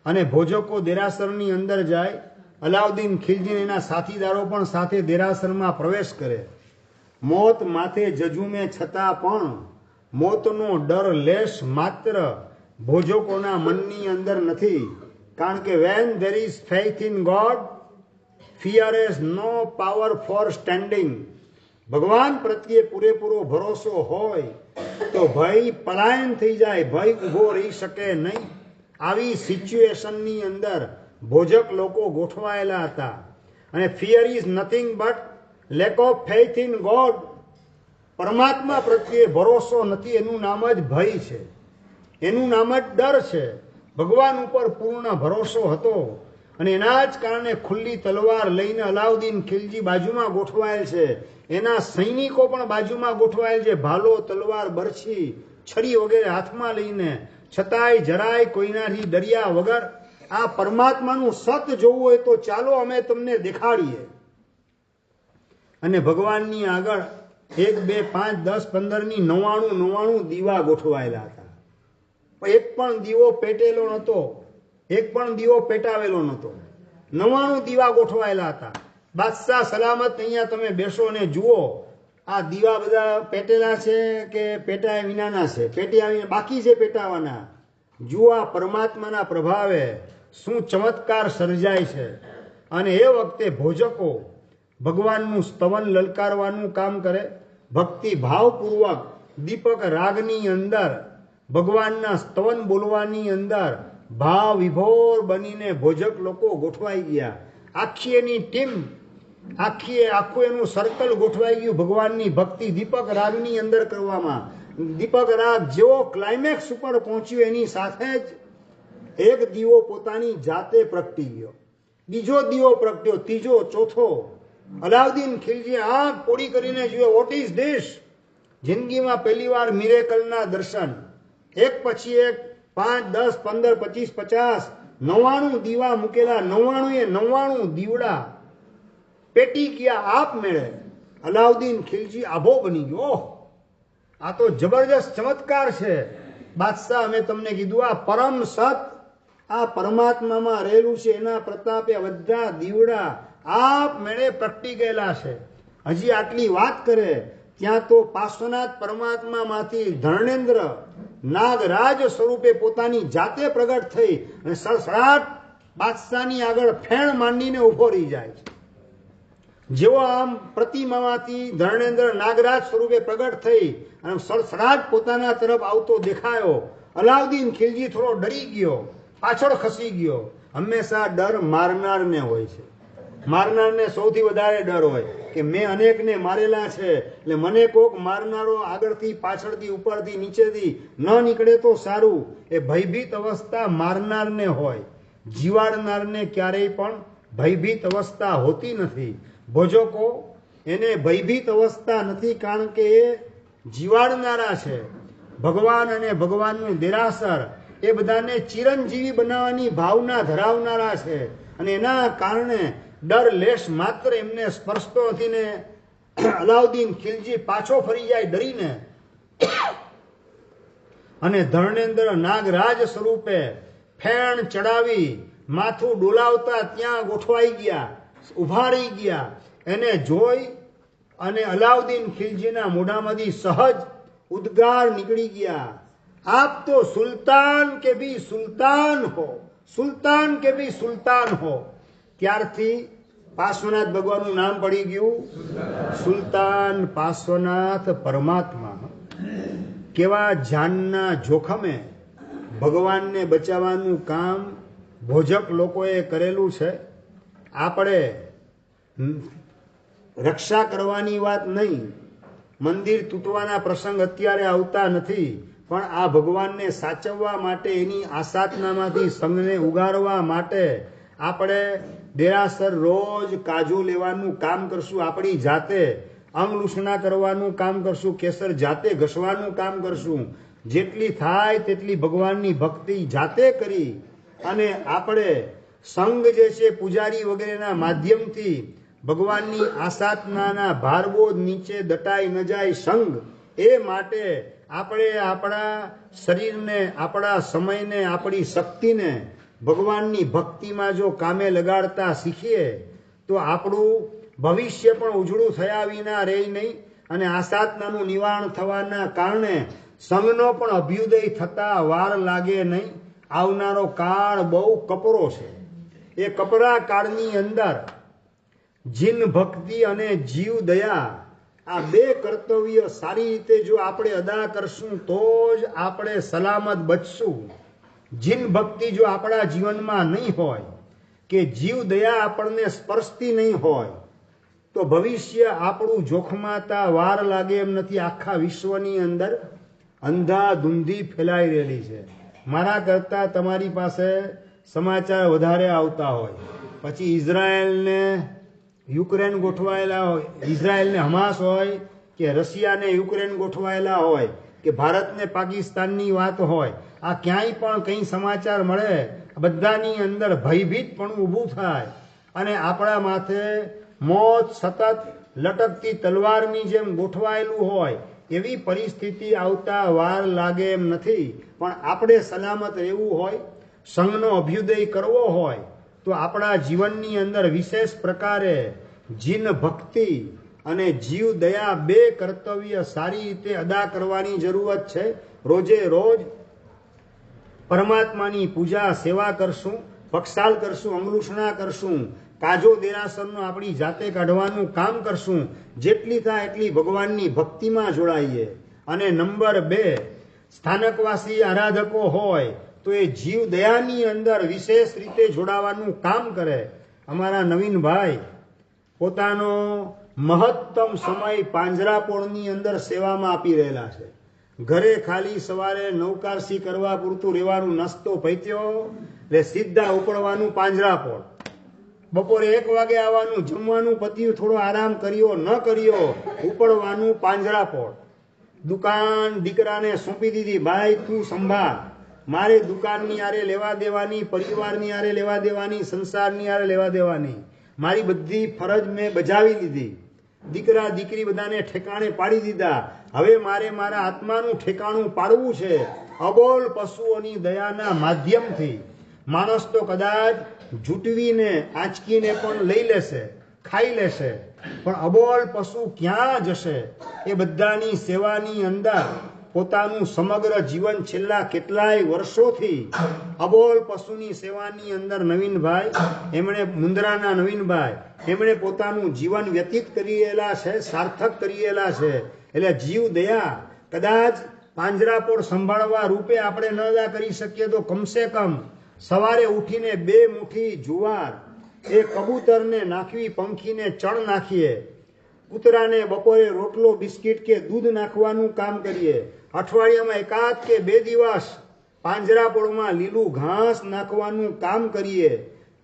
અને ભોજકો દેરાસરની અંદર જાય. અલાઉદ્દીન ખિલજી એના સાથીદારો પણ સાથે દેરાસરમાં પ્રવેશ કરે. મોત માથે જજુમે છતાં પણ મોતનો ડર લેશ માત્ર ભોજકોના મનની અંદર નથી. કારણ કે when there is faith in God, fear has no power for standing. ભગવાન પ્રત્યે પૂરેપૂરો ભરોસો હોય તો ભય પલાયન થઈ જાય, ભય ઊભો રહી શકે નહીં. આવી સિચ્યુએશનની અંદર ભોજક લોકો ગોઠવાયેલા હતા. અને fear is nothing but lack of faith in God. પરમાત્મા પ્રત્યે ભરોસો નથી, એનું નામ જ ભય છે, એનું નામ જ ડર છે. ભગવાન ઉપર પૂર્ણ ભરોસો હતો અને એના જ કારણે ખુલ્લી તલવાર લઈને અલાઉદ્દીન ખિલજી બાજુમાં ગોઠવાયેલ છે, એના સૈનિકો પણ બાજુમાં ગોઠવાયેલ છે, ભાલો, તલવાર, બરછી, છરી વગેરે હાથમાં લઈને, છતાંય જરાય કોઈનાથી ડર્યા વગર આ પરમાત્માનું સત જોવું હોય તો ચાલો અમે તમને દેખાડીએ. અને ભગવાનની આગળ 1, 2, 5, 10, 15 99 દીવા ગોઠવાયેલા હતા. એક પણ દીવો પેટેલો નહોતો, એક પણ દીવો પેટાવેલો નહોતો. 99 દીવા ગોઠવાયેલા હતા. બાદશાહ સલામત અહીંયા તમે બેસો ને જુઓ આ દીવા બધા પેટેલા છે કે પેટાયા વિનાના છે, પેટ્યા વિના બાકી છે પેટાવાના. જુઓ આ પરમાત્માના પ્રભાવે શું ચમત્કાર સર્જાય છે. અને એ વખતે ભોજકો ભગવાનનું સ્તવન લલકારવાનું કામ કરે, ભક્તિ ભાવપૂર્વક દીપક રાગની અંદર ભગવાનના સ્તવન બોલવાની અંદર ભાવ વિભોર બનીને ભોજક લોકો ગોઠવાઈ ગયા. આખી એની ટીમ, આખું એનું સર્કલ ગોઠવાઈ ગયું ભગવાનની ભક્તિ દીપક રાગની અંદર કરવામાં. દીપક રાગ જેવો ક્લાઇમેક્સ ઉપર પહોંચ્યું એની સાથે જ એક દીવો પોતાની જાતે પ્રગટી ગયો, બીજો દીવો પ્રગટ્યો, ત્રીજો, ચોથો. અલાઉદ્દીન ખિલજી આંખ પોડી કરીને જોયો, વોટ ઇઝ ધીસ? જિંદગીમાં પહેલી વાર મિરેકલના દર્શન. એક પછી એક 5, 10, 15, 25, 50, 99 દીવા મૂકેલા. 99 દીવડા પેટી ગયા આપમેળે. અલાઉદ્દીન ખિલજી આભો બની ગયો. ઓહ, આ તો જબરજસ્ત ચમત્કાર છે. બાદશાહ, અમે તમને કીધું આ પરમ સત, આ પરમાત્મામાં રહેલું છે, એના પ્રતાપે બધા દીવડા આપમેળે પ્રગટી ગયેલા છે. હજી આટલી વાત કરે ત્યાં તો પાર્શ્વનાથ પરમાત્મામાંથી ધર્ણેન્દ્ર નાગરાજ સ્વરૂપે પોતાની જાતે પ્રગટ થઈ અને સડસડાટ બાદશાહની આગળ ફેણ માંડીને ઉભો રહી જાય છે. જેવો આમ પ્રતિમામાંથી ધર્ણેન્દ્ર નાગરાજ સ્વરૂપે પ્રગટ થઈ અને સડસડાટ પોતાના તરફ આવતો દેખાયો. અલાઉદ્દીન ખિલજી થોડો ડરી ગયો, પાછળ ખસી ગયો. હંમેશા ડર મારનારને હોય છે. મારનારને સૌથી વધારે ડર હોય કે મેં અનેકને મારેલા છે, એટલે મને કોક મારનારો આગળથી પાછળથી ઉપરથી નીચેથી ન નીકળે તો સારું. એ ભયભીત અવસ્થા મારનારને હોય, જીવાડનારને ક્યારેય પણ ભયભીત અવસ્થા હોતી નથી. ભોજકો એને ભયભીત અવસ્થા નથી, કારણ કે એ જીવાડનારા છે. ભગવાન અને ભગવાનનું દેરાસર એ બધાને ચિરંજીવી બનાવવાની ભાવના ધરાવનારા છે અને એના કારણે ડર લેશ માત્ર એમને સ્પર્શતો નથી ને અલાઉદ્દીન ખિલજી પાછો ફરી જાય ડરીને અને ધર્ણેન્દ્ર નાગરાજ સ્વરૂપે ફેણ ચડાવી માથું ડોલાવતા ત્યાં ગોઠવાઈ ગયા, ઉભા રહી ગયા. એને જોઈ અને અલાઉદ્દીન ખિલજીના મોઢામાંથી સહજ ઉદ્ગાર નીકળી ગયા, આપ તો સુલતાન કે ભી સુલતાન હો, સુલતાન કે ભી સુલતાન હો. ત્યારથી પાર્શ્વનાથ ભગવાનનું નામ પડી ગયું સુલતાન પાર્શ્વનાથ પરમાત્મા. કેવા જાનના જોખમે ભગવાનને બચાવવાનું કામ ભોજક લોકોએ કરેલું છે. આપણે રક્ષા કરવાની વાત નહીં, મંદિર તૂટવાના પ્રસંગ અત્યારે આવતા નથી, પણ આ ભગવાનને સાચવવા માટે, એની આસાધનામાંથી સંઘને ઉગારવા માટે આપણે દેરાસર રોજ કાજુ લેવાનું કામ કરશું, આપણી જાતે અંગલૂષણા કરવાનું કામ કરશું, કેસર જાતે ઘસવાનું કામ કરશું. જેટલી થાય તેટલી ભગવાનની ભક્તિ જાતે કરી અને આપણે સંઘ જે છે પૂજારી વગેરેના માધ્યમથી ભગવાનની આસાધનાના ભારબોજ નીચે દટાઈ ન જાય સંઘ, એ માટે આપણે આપણા શરીરને, આપણા સમયને, આપણી શક્તિને ભગવાનની ભક્તિમાં જો કામે લગાડતા શીખીએ તો આપણું ભવિષ્ય પણ ઉજળું થયા વિના રહે નહીં અને આસાધનાનું નિવારણ થવાના કારણે સંઘનો પણ અભ્યુદય થતા વાર લાગે નહીં. આવનારો કાળ બહુ કપરો છે. એ કપરા કાળની અંદર જીન ભક્તિ અને જીવ દયા, આ બે કર્તવ્ય સારી રીતે જો આપણે અદા કરશું તો જ આપણે સલામત બચશું. જીન ભક્તિ જો આપણા જીવનમાં નહીં હોય કે જીવ દયા આપણને સ્પર્શતી નહીં હોય તો ભવિષ્ય આપણું જોખમાતા વાર લાગે એમ નથી. આખા વિશ્વની અંદર અંધાધૂંધી ફેલાઈ રહેલી છે. મારા કરતાં તમારી પાસે સમાચાર વધારે આવતા હોય, પછી ઇઝરાયલને યુક્રેન ગોઠવાયેલા હોય, ઇઝરાયલને હમાસ હોય કે રશિયાને યુક્રેન ગોઠવાયેલા હોય કે ભારતને પાકિસ્તાનની વાત હોય, આ ક્યાંય પણ કંઈ સમાચાર મળે બધાની અંદર ભયભીત પણ ઊભું થાય અને આપણા માથે મોત સતત લટકતી તલવારની જેમ ગોઠવાયેલું હોય એવી પરિસ્થિતિ આવતા વાર લાગે એમ નથી. પણ આપણે સલામત રહેવું હોય, સંઘનો અભ્યુદય કરવો હોય તો આપણા જીવનની અંદર વિશેષ પ્રકારે જીન ભક્તિ અને જીવ દયા બે કર્તવ્ય સારી રીતે અદા કરવાની જરૂરત છે. રોજે રોજ પરમાત્માની પૂજા સેવા કરશું, પક્ષાલ કરશું, અંગલુષણા કરશું, કાજો દેરાસરનું આપણી જાતે કાઢવાનું કામ કરશું, જેટલી થાય એટલી ભગવાનની ભક્તિમાં જોડાઈએ. અને નંબર 2, સ્થાનકવાસી આરાધકો હોય તો એ જીવ દયાની અંદર વિશેષ રીતે જોડાવાનું કામ કરે. અમારા નવીનભાઈ પોતાનો મહત્તમ સમય પાંજરાપોળની અંદર સેવામાં આપી રહેલા છે. ઘરે ખાલી સવારે નૌકારસી કરવા પૂરતું રહેવાનું, નસ્તો પૈત્યો એટલે સીધા ઉપડવાનું પાંજરાપોળ, બપોરે 1 વાગે આવવાનું, જમવાનું પત્યું, થોડો આરામ કર્યો ન કર્યો, ઉપડવાનું પાંજરાપોળ. દુકાન દીકરાને સોંપી દીધી, ભાઈ તું સંભાળ, મારે દુકાનની આરે લેવા દેવાની, પરિવારની આરે લેવા દેવાની, સંસારની આરે લેવા દેવાની, મારી બધી ફરજ મેં બજાવી લીધી. દીકરા દીકરી બધાને ઠેકાણે પાડી દીધા. હવે મારે મારા આત્માનું ઠેકાણું પાડવું છે. અબોલ પશુઓની દયાના માધ્યમથી માણસ તો કદાચ જૂટવીને આંચકીને પણ લઈ લેશે, ખાઈ લેશે, પણ અબોલ પશુ ક્યાં જશે? એ બધાની સેવાની અંદર પોતાનું સમગ્ર જીવન છેલ્લા કેટલાય વર્ષોથી અબોલ પશુની સેવાની અંદર નવીનભાઈ, એમણે મુંદ્રાના નવીનભાઈ, એમણે પોતાનું જીવન વ્યતીત કરેલા છે, સાર્થક કરેલા છે. એટલે જીવ દયા કદાચ પાંજરાપોળ સંભાળવા રૂપે આપણે ન અદા કરી શકીએ તો કમસે કમ સવારે ઉઠીને 2 મુઠ્ઠી જુવાર એ કબૂતરને નાખવી, પંખીને ચણ નાખીએ, કૂતરાને બપોરે રોટલો બિસ્કિટ કે દૂધ નાખવાનું કામ કરીએ, અઠવાડિયામાં 1 કે 2 દિવસ પાંજરાપોળમાં લીલું ઘાસ નાખવાનું કામ કરીએ,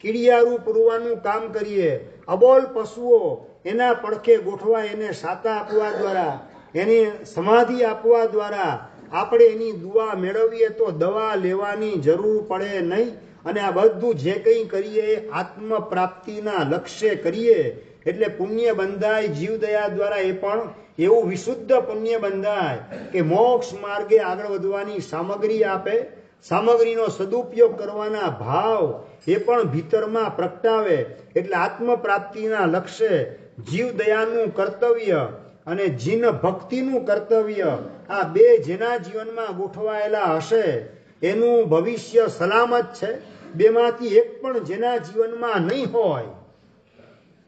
કીડિયારું પૂરવાનું કામ કરીએ. અબોલ પશુઓ એના પડખે ગોઠવા, એને સાતા આપવા દ્વારા, એની સમાધિ આપવા દ્વારા આપણે એની દુઆ મેળવીએ તો દવા લેવાની જરૂર પડે નહીં. અને આ બધું જે કંઈ કરીએ એ આત્મ પ્રાપ્તિના લક્ષ્ય કરીએ એટલે પુણ્ય બંધાય. જીવદયા દ્વારા એ પણ એવું વિશુદ્ધ પુણ્ય બંધાય કે મોક્ષ માર્ગે આગળ વધવાની સામગ્રી આપે, સામગ્રીનો સદુપયોગ કરવાના ભાવ એ પણ ભીતરમાં પ્રગટાવે. એટલે આત્મ પ્રાપ્તિના લક્ષ્ય જીવદયાનું કર્તવ્ય અને જીન ભક્તિનું કર્તવ્ય, આ બે જેના જીવનમાં ગોઠવાયેલા હશે એનું ભવિષ્ય સલામત છે. બેમાંથી એક પણ જેના જીવનમાં નહીં હોય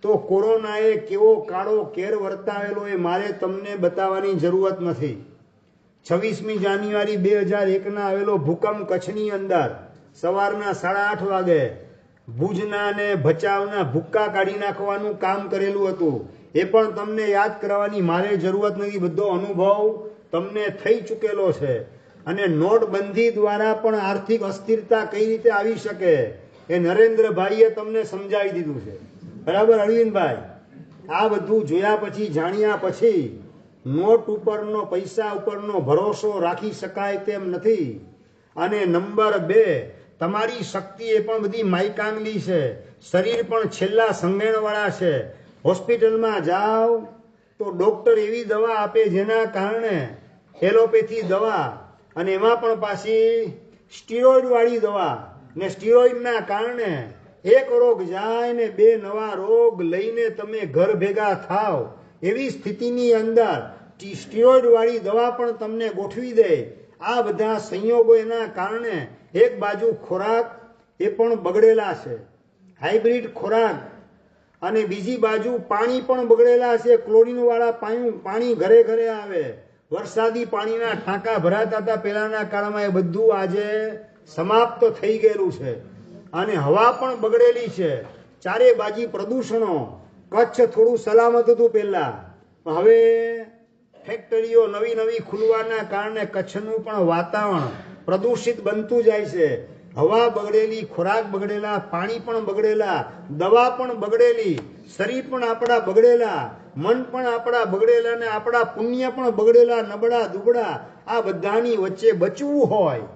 તો કોરોનાએ કેવો કાળો કેર વર્તાવેલો એ મારે તમને બતાવવાની જરૂરત નથી. 26મી જાન્યુઆરી 2001ના આવેલો ભૂકંપ કચ્છની અંદર સવારના 8:30 વાગે ભુજના અને ભચાઉના ભૂક્કા કાઢી નાખવાનું કામ કરેલું હતું. એ પણ તમને યાદ કરવાની મારે જરૂરત નથી, બધો અનુભવ તમને થઈ ચૂકેલો છે. અને નોટબંધી દ્વારા પણ આર્થિક અસ્થિરતા કઈ રીતે આવી શકે એ નરેન્દ્રભાઈએ તમને સમજાવી દીધું છે. બરાબર અરવિંદભાઈ? આ બધું જોયા પછી, જાણ્યા પછી નોટ ઉપરનો, પૈસા ઉપરનો ભરોસો રાખી શકાય તેમ નથી. અને નંબર 2, તમારી શક્તિ એ પણ બધી માયકાંગલી છે, શરીર પણ છેલ્લા સંગેણવાળા છે. હોસ્પિટલમાં જાઓ તો ડોક્ટર એવી દવા આપે જેના કારણે એલોપેથી દવા, અને એમાં પણ પાછી સ્ટીરોઇડ વાળી દવા, ને સ્ટીરોઇડના કારણે એક રોગ જાય ને 2 નવા રોગ લઈને તમે ઘર ભેગા થાવ એવી સ્થિતિની અંદર સ્ટીરોઇડ વાળી દવા પણ તમને ગોઠવી દે. આ બધા સંયોગો એના કારણે એક બાજુ ખોરાક એ પણ બગડેલા છે, હાઇબ્રિડ ખોરાક, અને બીજી બાજુ પાણી પણ બગડેલા છે. ક્લોરીન વાળા પાણી ઘરે ઘરે આવે. વરસાદી પાણીના ટાંકા ભરાતા હતા પહેલાના કાળમાં, એ બધું આજે સમાપ્ત થઈ ગયેલું છે. અને હવા પણ બગડેલી છે, ચારે બાજુ પ્રદૂષણો. કચ્છ થોડું સલામત હતું પહેલા, હવે ફેક્ટરીઓ નવી નવી ખુલવાના કારણે કચ્છનું પણ વાતાવરણ પ્રદૂષિત બનતું જાય છે. હવા બગડેલી, ખોરાક બગડેલા, પાણી પણ બગડેલા, દવા પણ બગડેલી, શરીર પણ આપણા બગડેલા, મન પણ આપણા બગડેલા ને આપણા પુણ્ય પણ બગડેલા, નબળા દુબળા. આ બધાની વચ્ચે બચવું હોય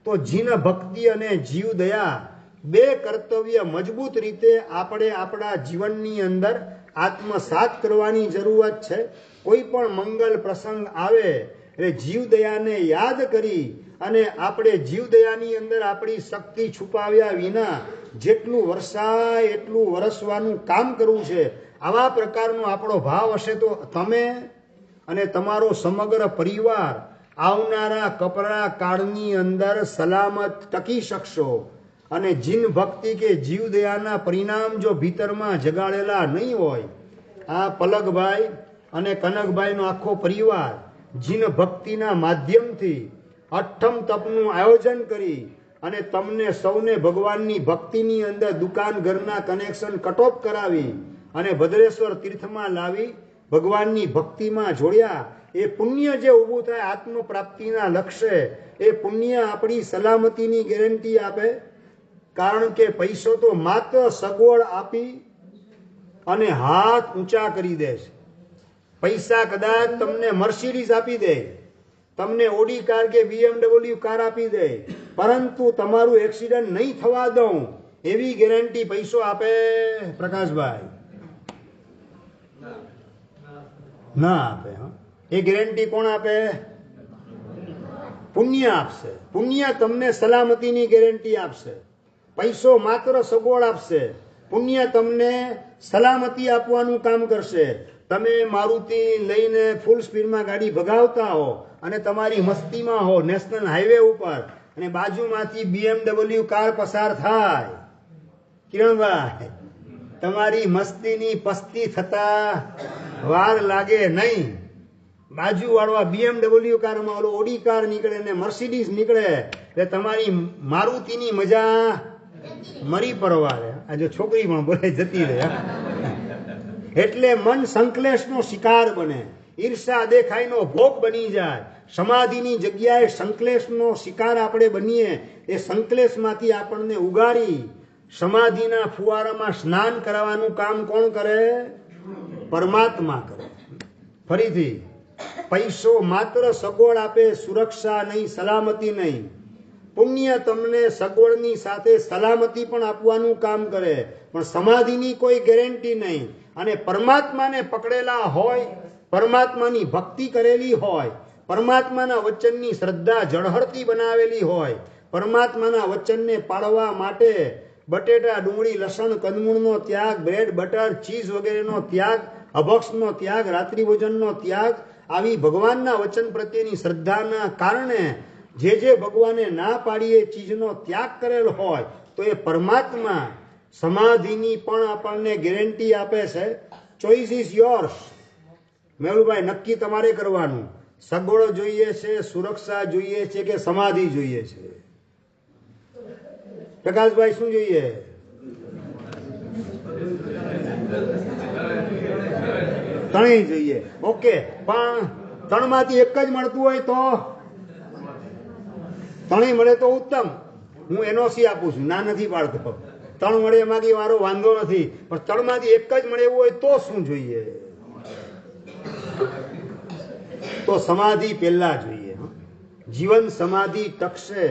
તો જીન ભક્તિ અને જીવ દયા બે કર્તવ્ય મજબૂત રીતે આપણે આપણા જીવનની અંદર આત્મસાત કરવાની જરૂરત છે. કોઈ પણ મંગલ પ્રસંગ આવે એટલે જીવ દયાને યાદ કરી અને આપણે જીવ દયાની અંદર આપણી શક્તિ છુપાવ્યા વિના જેટલું વરસાય એટલું વરસવાનું કામ કરવું છે. આવા પ્રકારનો આપણો ભાવ હશે તો તમે અને તમારો સમગ્ર પરિવાર આવનારા કપરા કાળની અંદર સલામત ટકી શકશો. અને જીન ભક્તિ કે જીવ દયાના પરિણામ જો ભીતરમાં જગાડેલા નહીં હોય, આ પલકભાઈ અને કનકભાઈનો આખો પરિવાર જીન ભક્તિના માધ્યમથી અઠ્ઠમ તપનું આયોજન કરી અને તમને સૌને ભગવાનની ભક્તિની અંદર દુકાન ઘરના કનેક્શન કટઓફ કરાવી અને ભદ્રેશ્વર તીર્થમાં લાવી ભગવાનની ભક્તિમાં જોડ્યા. એ પુણ્ય જે ઊભું થાય આત્મ પ્રાપ્તિના લક્ષ્ય, એ પુણ્ય આપણી સલામતીની ગેરંટી આપે. કારણ કે પૈસો તો માત્ર સગવડ આપી અને હાથ ઊંચા કરી દે છે. પૈસા કદાચ તમને મર્સિડીઝ આપી દે, તમને ઓડી કાર કે BMW કાર આપી દે, પરંતુ તમારું એક્સિડન્ટ નહીં થવા દઉં એવી ગેરંટી પૈસો આપે? પ્રકાશભાઈ ના આપે. એ ગેરંટી કોણ આપે? પુણ્ય આપશે. પુણ્ય તમને સલામતીની ગેરંટી આપશે. પૈસો માત્ર સગવડ આપશે, પુણ્ય તમને સલામતી આપવાનું કામ કરશે. તમે મારુતિ લઈને ફૂલ સ્પીડમાં ગાડી ભગાવતા હો અને તમારી મસ્તીમાં હો નેશનલ હાઈવે ઉપર અને બાજુમાંથી BMW કાર પસાર થાય, કિરણભાઈ તમારી મસ્તીની પસ્તી થતા વાર લાગે નહીં. બાજુવાળો BMW કારમાં ઓલો ઓડી કાર નીકળે ને મર્સિડીઝ નીકળે એટલે તમારી મારુતિની મજા મરી પરવારે. આ જો છોકરી પણ બોલે જતી રહે. એટલે મન સંકલેશનો શિકાર બને, ઈર્ષા દેખાયનો ભોગ બની જાય. સમાધિની જગ્યાએ સંકલેશનો શિકાર આપણે બનીએ. એ સંકલેશમાંથી આપણને ઉગારી સમાધિના ફુવારામાં સ્નાન કરાવવાનું કામ કોણ કરે? પરમાત્મા કરે. ફરીથી, પૈસો માત્ર સગવડ આપે, સુરક્ષા નહીં, સલામતી નહીં. પુણ્ય તમને સગવડની સાથે સલામતી પણ આપવાનું કામ કરે, પણ સમાધિની કોઈ ગેરંટી નહીં. અને પરમાત્માને પકડેલા હોય, પરમાત્માની ભક્તિ કરેલી હોય, પરમાત્માના વચનની શ્રદ્ધા જળહળતી બનાવેલી હોય, પરમાત્માના વચનને પાળવા માટે બટેટા, ડુંગળી, લસણ, કંદમૂળનો ત્યાગ, બ્રેડ, બટર, ચીઝ વગેરેનો ત્યાગ, અભક્ષનો ત્યાગ, રાત્રિ ભોજનનો ત્યાગ, આવી ભગવાનના વચન પ્રત્યેની શ્રદ્ધાના કારણે જે ભગવાને ના પાડી એ ચીજનો ત્યાગ કરેલ હોય તો એ પરમાત્મા સમાધિની પણ આપણને ગેરંટી આપે છે. Choice is yours. મેહુલભાઈ નક્કી તમારે કરવાનું. સગવડ જોઈએ છે, સુરક્ષા જોઈએ છે કે સમાધિ જોઈએ છે? પ્રકાશભાઈ શું જોઈએ? ત્રણેય જોઈએ. ઓકે, પણ ત્રણમાંથી એક જ મળતું હોય તો? ત્રણેય મળે તો ઉત્તમ. હું એનઓસી આપું છું, ના નથી પાડતો. ત્રણ મળે એમાંથી મારો વાંધો નથી, પણ ત્રણમાંથી એક જ મળે એવું હોય તો શું જોઈએ? તો સમાધિ પહેલા જોઈએ. જીવન સમાધિ ટકશે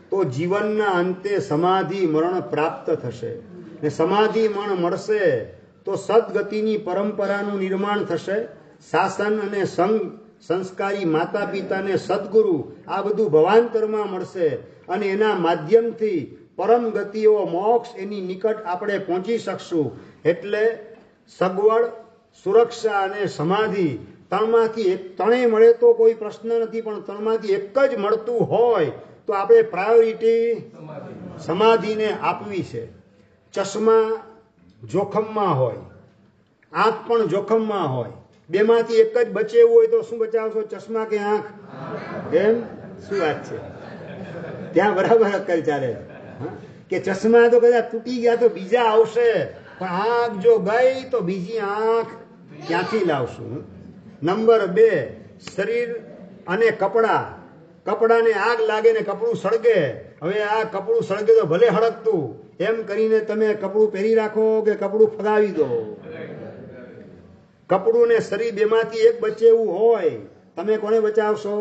તો જીવનના અંતે સમાધિ મરણ પ્રાપ્ત થશે. ને સમાધિ મરણ મળશે તો સદગતિની પરંપરાનું નિર્માણ થશે. શાસન અને સંઘ, સંસ્કારી માતા પિતાને સદગુરુ, આ બધું ભવાંતરમાં મળશે અને એના માધ્યમથી પરમ ગતિઓ, મોક્ષ, એની નિકટ આપણે પહોંચી શકશું. એટલે સગવડ, સુરક્ષા અને સમાધિ ત્રણેય મળે તો કોઈ પ્રશ્ન નથી, પણ ત્રણમાંથી એક જ મળતું હોય તો આપણે પ્રાયોરિટી સમાધિને આપવી છે. ચશ્મા જોખમમાં હોય, આંખ પણ જોખમમાં હોય, બેમાંથી એક જ બચે એવું હોય તો શું બચાવશો? ચશ્મા કે આંખ? એમ શું વાત છે? ત્યાં બરાબર અક્કલ ચાલે કે ચશ્મા તો કદાચ તૂટી ગયા તો બીજા આવશે, પણ આંખ જો ગઈ તો બીજી આંખ ક્યાંથી લાવશું? નંબર 2, શરીર અને કપડાને આગ લાગે ને કપડું સળગે. હવે આ કપડું સળગે તો ભલે હળગતું, એમ કરીને તમે કપડું પહેરી રાખો કે કપડું ફગાવી દો. કપડું ને શરીર બેમાંથી એક બચે એવું હોય, તમે કોને બચાવશો?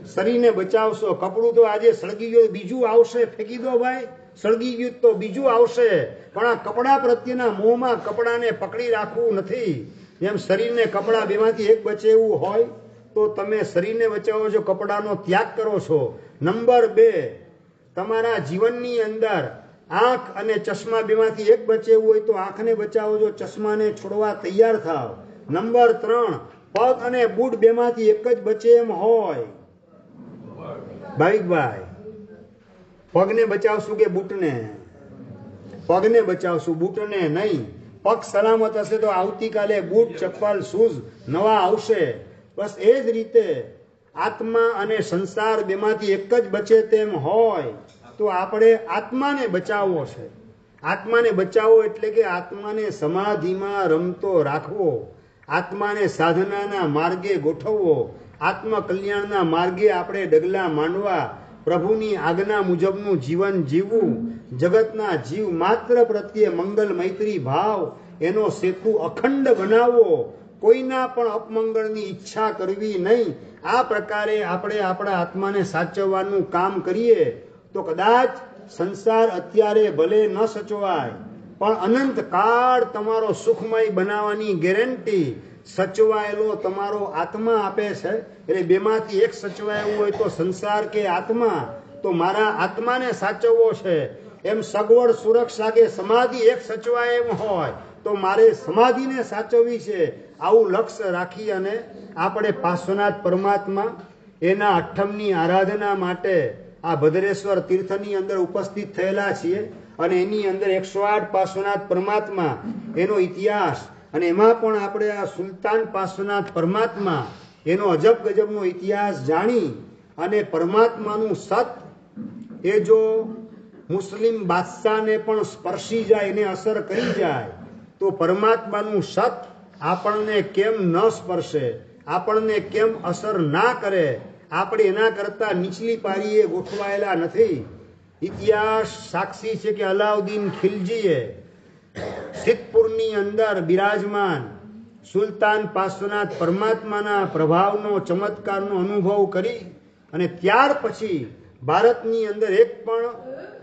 શરીરને બચાવશો. કપડું તો આજે સળગી ગયું, બીજું આવશે, ફેંકી દો ભાઈ. સળગી ગયું તો બીજું આવશે, પણ આ કપડા પ્રત્યેના મોહમાં કપડાને પકડી રાખવું નથી. જેમ શરીરને કપડા બેમાંથી એક બચે એવું હોય, તો તમે શરીરને બચાવો છો, કપડાનો ત્યાગ કરો છો. નંબર 2, તમારા જીવનની અંદર આંખ અને ચશ્મા બેમાંથી એક બચે એવું હોય તો આંખને બચાવો છો, ચશ્માને છોડવા તૈયાર થાવ. નંબર 3, પગ અને બૂટ બેમાંથી એક જ બચે એમ હોય. ભાવિકભાઈ, પગને બચાવશું કે બૂટને? પગને બચાવશું, બૂટને નહીં. પગ સલામત હશે તો આવતીકાલે બૂટ, ચપ્પલ, શૂઝ નવા આવશે. બસ એ જ રીતે આત્મા અને સંસાર બેમાંથી એક જ બચે તેમ હોય તો આપણે આત્માને બચાવવો છે. આત્માને બચાવવો એટલે કે આત્માને સમાધિમાં રમતો રાખવો, આત્માને સાધનાના માર્ગે ગોઠવવો, આત્મકલ્યાણના માર્ગે આપણે ડગલા માંડવા, પ્રભુની આજ્ઞા મુજબનું જીવન જીવવું, જગતના જીવ માત્ર પ્રત્યે મંગલ મૈત્રી ભાવ એનો સેતુ અખંડ બનાવવો, કોઈના પણ અપમંગળની ઈચ્છા કરવી નહીં. આ પ્રકારે આપણે આપણા આત્માને સાચવવાનું કામ કરીએ તો કદાચ સંસાર અત્યારે ભલે ન સચવાય, પણ અનંત કાળ તમારો સુખમય બનાવવાની ગેરંટી સચવાયેલો તમારો આત્મા આપે છે. એટલે બેમાંથી એક સચવાયું હોય તો સંસાર કે આત્મા, તો મારા આત્માને સાચવવો છે. એમ સગવડ સુરક્ષા કે સમાધિ એક સચવાય એમ હોય તો મારે સમાધિને સાચવવી છે. આવું લક્ષ્ય રાખી અને આપણે પાર્શ્વનાથ પરમાત્મા એના અઠ્ઠમની આરાધના માટે આ ભદ્રેશ્વર તીર્થની અંદર ઉપસ્થિત થયેલા છીએ. અને એની અંદર 108 પાર્શ્વનાથ પરમાત્મા એનો ઇતિહાસ, અને એમાં પણ આપણે આ સુલતાન પાર્શ્વનાથ પરમાત્મા એનો અજબ ગજબનો ઇતિહાસ જાણી અને પરમાત્માનું સત એ જો મુસ્લિમ બાદશાહને પણ સ્પર્શી જાય, એને અસર કરી જાય, તો પરમાત્માનું સત આપણને કેમ ન સ્પર્શે, આપણને કેમ અસર ના કરે? આપણે એના કરતા નીચલી પારીએ ગોઠવાયેલા નથી. ઇતિહાસ સાક્ષી છે કે અલાઉદ્દીન ખિલજીએ સિદ્ધપુરની અંદર બિરાજમાન સુલતાન પાર્શ્વનાથ પરમાત્માના પ્રભાવનો, ચમત્કારનો અનુભવ કરી અને ત્યાર પછી ભારતની અંદર એક પણ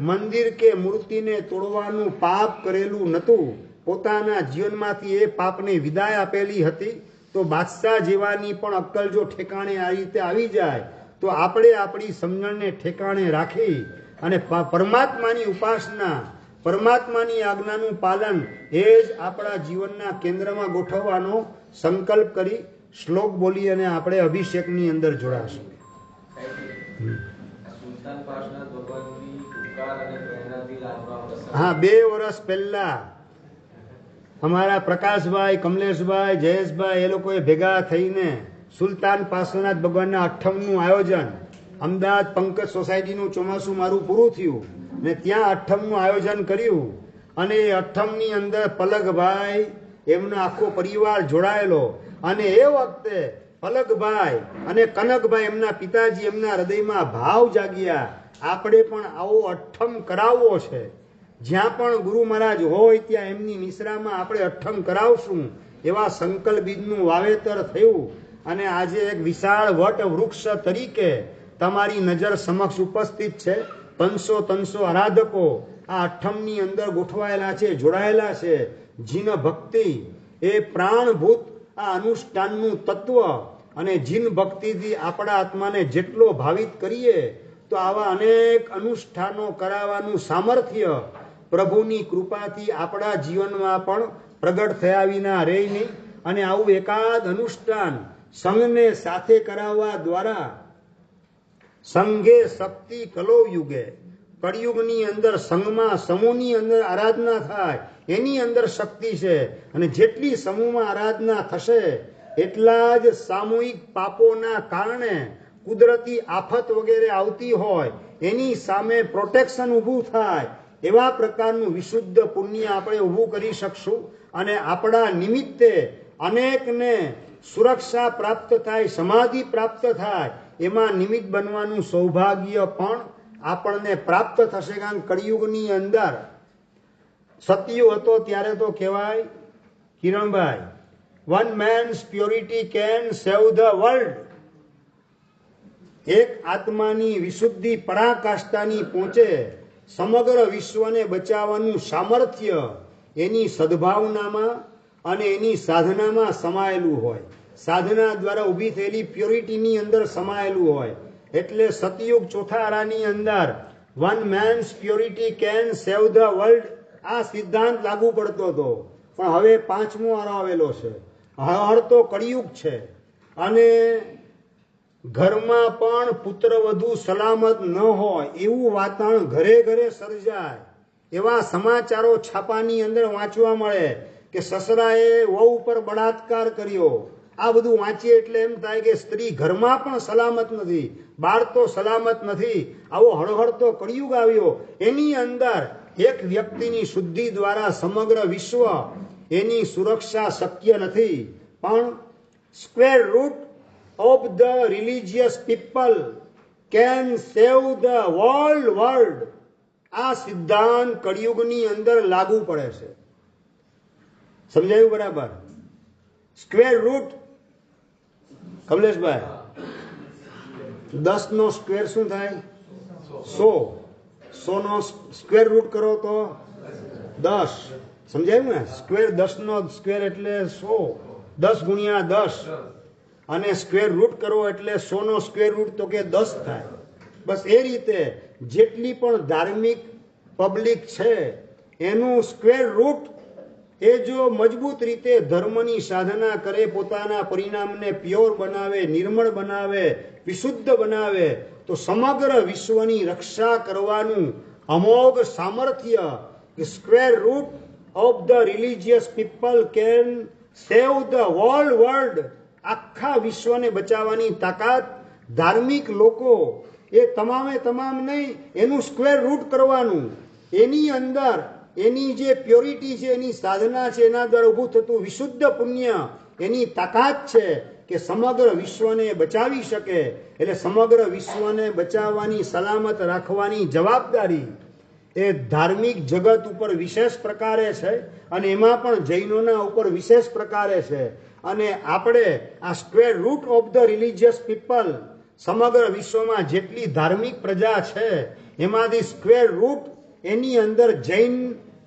મંદિર કે મૂર્તિને તોડવાનું પાપ કરેલું નહોતું. પોતાના જીવનમાંથી એ પાપને વિદાય આપેલી હતી. તો બાદશાહ જેવાની પણ અક્કલ જો ઠેકાણે આ રીતે આવી જાય તો આપણે આપણી સમજણને ઠેકાણે રાખી અને પરમાત્માની ઉપાસના, પરમાત્માની આજ્ઞાનું પાલન એ જ આપણા જીવનના કેન્દ્રમાં ગોઠવવાનો સંકલ્પ કરી શ્લોક બોલી અને આપણે અભિષેકની અંદર જોડાશું. હા, 2 વર્ષ પહેલા અમારા પ્રકાશભાઈ, કમલેશભાઈ, જયેશભાઈ એ લોકોએ ભેગા થઈને સુલતાન પાર્શ્વનાથ ભગવાનના અઠ્ઠમનું આયોજન, અમદાવાદ પંકજ સોસાયટીનું ચોમાસું મારું પૂરું થયું ને ત્યાં અઠ્ઠમનું આયોજન કર્યું. અને એ અઠ્ઠમની અંદર પલકભાઈ એમનો આખો પરિવાર જોડાયેલો. અને એ વખતે પલકભાઈ અને કનકભાઈ એમના પિતાજી, એમના હૃદયમાં ભાવ જાગ્યા, આપણે પણ આવો અઠ્ઠમ કરાવવો છે. જ્યાં પણ ગુરુ મહારાજ હોય ત્યાં એમની નિશ્રામાં આપણે અઠ્ઠમ કરાવશું. એવા સંકલ્પ બીજનું વાવેતર થયું અને આજે એક વિશાળ વટ વૃક્ષ તરીકે તમારી નજર સમક્ષ ઉપસ્થિત છે. 300 આરાધકો આ અઠ્ઠમની અંદર ગોઠવાયેલા છે, જોડાયેલા છે. જીન ભક્તિ એ પ્રાણભૂત આ અનુષ્ઠાનનું તત્વ, અને જીન ભક્તિથી આપણા આત્માને જેટલો ભાવિત કરીએ તો આવા અનેક અનુષ્ઠાનો કરાવવાનું સામર્થ્ય પ્રભુની કૃપાથી આપણા જીવનમાં પણ પ્રગટ થયા વિના રહે નહીં. અને આવું એકાદ અનુષ્ઠાન સંઘને સાથે કરાવવા દ્વારા સંઘે શક્તિ કલો યુગે, કળિયુગની અંદર સંઘમાં સમૂહની અંદર આરાધના થાય એની અંદર શક્તિ છે. અને જેટલી સમૂહમાં આરાધના થશે એટલા જ સામૂહિક પાપોના કારણે કુદરતી આફત વગેરે આવતી હોય એની સામે પ્રોટેક્શન ઊભું થાય. એવા પ્રકારનું વિશુદ્ધ પુણ્ય આપણે ઊભું કરી શકશું અને આપણા નિમિત્તે અનેકને સુરક્ષા પ્રાપ્ત થાય, સમાધિ પ્રાપ્ત થાય, એમાં નિમિત્ત બનવાનું સૌભાગ્ય પણ આપણને પ્રાપ્ત થશે. કારણ કળિયુગની અંદર સતયુગ હતો ત્યારે તો કહેવાય Kiranbhai, one man's purity can save the world. એક આત્માની વિશુદ્ધિ પરાકાષ્ઠાની પહોંચે, સમગ્ર વિશ્વને બચાવવાનું સામર્થ્ય એની સદભાવનામાં અને એની સાધનામાં સમાયેલું હોય. સાધના દ્વારા ઊભી થયેલી પ્યોરિટીની અંદર સમાયેલું હોય. એટલે સતયુગ ચોથા આરાની અંદર one man's purity can save the world આ સિદ્ધાંત લાગુ પડતો હતો. પણ હવે પાંચમો આરો આવેલો છે. હળતો કળિયુગ છે અને ઘરમાં પણ પુત્ર વધુ સલામત ન હોય એવું વાતાવરણ ઘરે ઘરે સર્જાય. એવા સમાચારો છાપાની અંદર વાંચવા મળે કે સસરાએ વહુ ઉપર બળાત્કાર કર્યો. આ બધું વાંચીએ એટલે એમ થાય કે સ્ત્રી ઘરમાં પણ સલામત નથી, બહાર તો સલામત નથી. આવો હળહળતો કળિયુગ આવ્યો. એની અંદર એક વ્યક્તિની શુદ્ધિ દ્વારા સમગ્ર વિશ્વ એની સુરક્ષા શક્ય નથી. પણ square root of the religious people can save the hall world. આ સિદ્ધાંત કળિયુગની અંદર લાગુ પડે છે. સમજાયું બરાબર? સ્ક્વેર રૂટ કમલેશભાઈ, 10 નો સ્ક્વેર શું થાય? 100. 100 નો સ્ક્વેર રૂટ કરો તો 10. સમજાયું ને? સ્ક્વેર 10 નો સ્ક્વેર એટલે 100. 10 ગુણ્યા 10 અને સ્ક્વેર રૂટ કરો એટલે 100 નો સ્ક્વેર રૂટ તો કે 10 થાય. બસ એ રીતે જેટલી પણ ધાર્મિક પબ્લિક છે એનું સ્ક્વેર રૂટ એ જો મજબૂત રીતે ધર્મની સાધના કરે, પોતાના પરિણામને પ્યોર બનાવે, નિર્મળ બનાવે, વિશુદ્ધ બનાવે, તો સમગ્ર વિશ્વની રક્ષા કરવાનું અમોઘ સામર્થ્ય square root of the religious people can save the hall world. આખા વિશ્વને બચાવવાની તાકાત ધાર્મિક લોકો એ તમામે તમામ નહીં, એનું સ્ક્વેર રૂટ કરવાનું. એની અંદર એની જે પ્યોરિટી છે, એની સાધના છે, એના દ્વારા ઊભું થતું વિશુદ્ધ પુણ્ય, એની તાકાત છે કે સમગ્ર વિશ્વને બચાવી શકે. એટલે સમગ્ર વિશ્વને બચાવવાની, સલામત રાખવાની જવાબદારી એ ધાર્મિક જગત ઉપર વિશેષ પ્રકારે છે અને એમાં પણ જૈનોના ઉપર વિશેષ પ્રકારે છે. અને આપણે આ square root of the religious people, સમગ્ર વિશ્વમાં જેટલી ધાર્મિક પ્રજા છે એમાંથી સ્ક્વેર રૂટ એની અંદર જૈન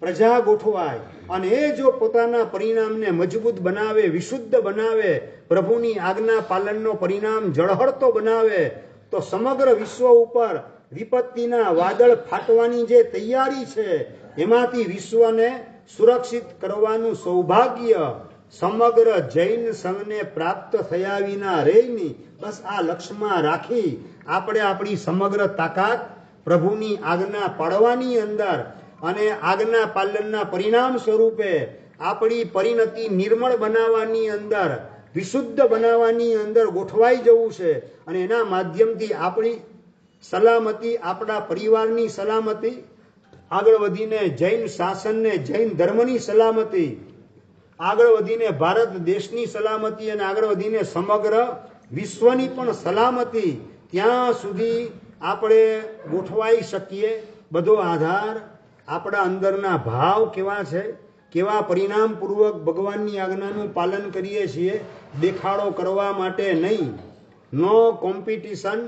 પ્રજા ગોઠવાય. અને એ જો પોતાના પરિણામને મજબૂત બનાવે, વિશુદ્ધ બનાવે, પ્રભુની આજ્ઞા પાલનનો પરિણામ જળહળતો બનાવે, તો સમગ્ર વિશ્વ ઉપર વિપત્તિના વાદળ ફાટવાની જે તૈયારી છે એમાંથી વિશ્વને સુરક્ષિત કરવાનું સૌભાગ્ય સમગ્ર જૈન સંઘને પ્રાપ્ત થયા વિના રહેની. બસ આ લક્ષ્યમાં રાખી આપણે આપણી સમગ્ર તાકાત પ્રભુની આજ્ઞા પાળવાની અંદર અને આજ્ઞા પાલનના પરિણામ સ્વરૂપે આપણી પરિણતિ નિર્મળ બનાવવાની અંદર, વિશુદ્ધ બનાવવાની અંદર ગોઠવાઈ જવું છે. અને એના માધ્યમથી આપણી સલામતી, આપણા પરિવારની સલામતી, આગળ વધીને જૈન શાસનને, જૈન ધર્મની સલામતી, આગળ વધીને ભારત દેશની સલામતી અને આગળ વધીને સમગ્ર વિશ્વની પણ સલામતી ત્યાં સુધી આપણે ગોઠવાઈ શકીએ. બધો આધાર આપણા અંદરના ભાવ કેવા છે, કેવા પરિણામપૂર્વક ભગવાનની આજ્ઞાનું પાલન કરીએ છીએ. દેખાડો કરવા માટે નહીં. નો કોમ્પિટિશન,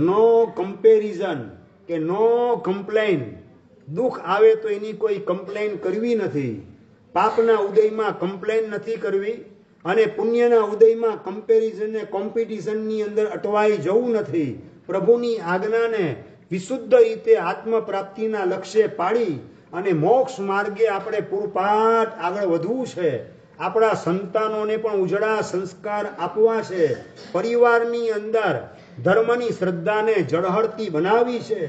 નો કમ્પેરિઝન કે નો કમ્પ્લેન. દુઃખ આવે તો એની કોઈ કમ્પ્લેન કરવી નથી. પાપના ઉદયમાં કમ્પ્લેન નથી કરવી અને પુણ્યના ઉદયમાં કમ્પેરિઝન ને કોમ્પિટિશનની અંદર અટવાઈ જવું નથી. પ્રભુની આજ્ઞાને વિશુદ્ધ રીતે આત્મ પ્રાપ્તિના લક્ષ્ય પાડી અને મોક્ષ માર્ગે આપણે પૂરપાટ આગળ વધવું છે. આપણા સંતાનોને પણ ઉજળા સંસ્કાર આપવા છે. પરિવારની અંદર ધર્મની શ્રદ્ધાને જળહળતી બનાવી છે.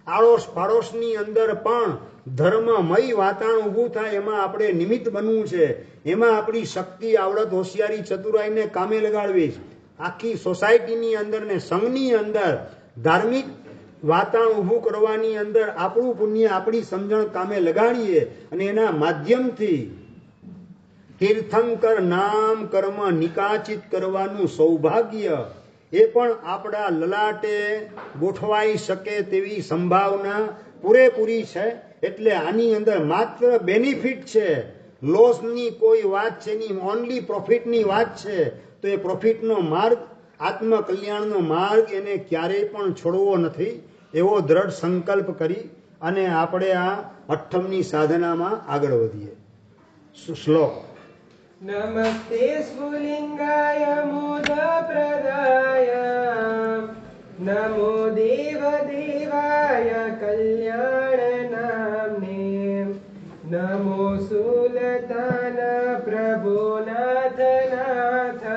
આડોશ પાડોશની અંદર પણ ધર્મમય વાતાવરણ ઊભું થાય એમાં આપણે નિમિત્ત બનવું છે. એમાં આપણી શક્તિ, આવડત, હોશિયારી, ચતુરાઈને કામે લગાડવી છે. આખી સોસાયટીની અંદર ને સંઘની અંદર ધાર્મિક વાતાવરણ ઊભું કરવાની અંદર આપણું પુણ્ય, આપણી સમજણ કામે લગાડીએ અને એના માધ્યમથી તીર્થંકર નામ કર્મ નિકાચિત કરવાનું સૌભાગ્ય એ પણ આપણા લલાટે ગોઠવાઈ શકે તેવી સંભાવના પૂરેપૂરી છે. એટલે આની અંદર માત્ર બેનિફિટ છે, લોસની કોઈ વાત છે નહીં, ઓનલી પ્રોફિટની વાત છે. તો એ પ્રોફિટનો માર્ગ, આત્મકલ્યાણનો માર્ગ એને ક્યારેય પણ છોડવો નથી, એવો દ્રઢ સંકલ્પ કરી અને આપણે આ અઠ્ઠમની સાધનામાં આગળ વધીએ. શ્લોક. નમસ્તે સ્ફુલિંગાય મોદપ્રદાય નમો દેવદેવાય કલ્યાણ નામને નમો સુલતાન પ્રભુનાથ નાથ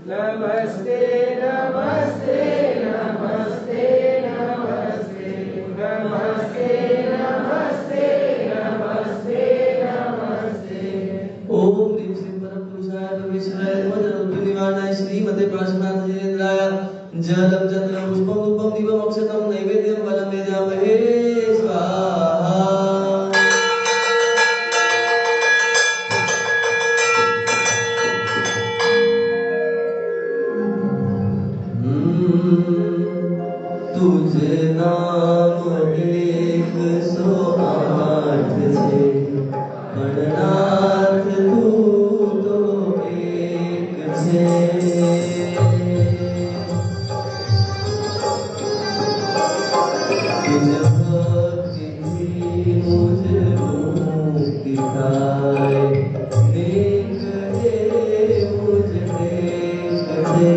નમસ્તે નમસ્તે નમસ્તે નમસ્તે નમસ્તે નમસ્તે નમસ્તે નમસ્તે. ओम ह्रीं श्रीं परम पुरुषाय परमेश्वराय निवारणाय श्रीमते पार्श्वनाथ जिनेन्द्राय जलं चंद्रं पुष्पं धूपं दीपम् अक्षतं नैवेद्यं फलं यजामहे स्वाहा. तुझे नाम 108 से गणनाथ तू तो एक छे. तुझ भक्ति मुझ मुक्ति पाए देख दे मुझ देख दे.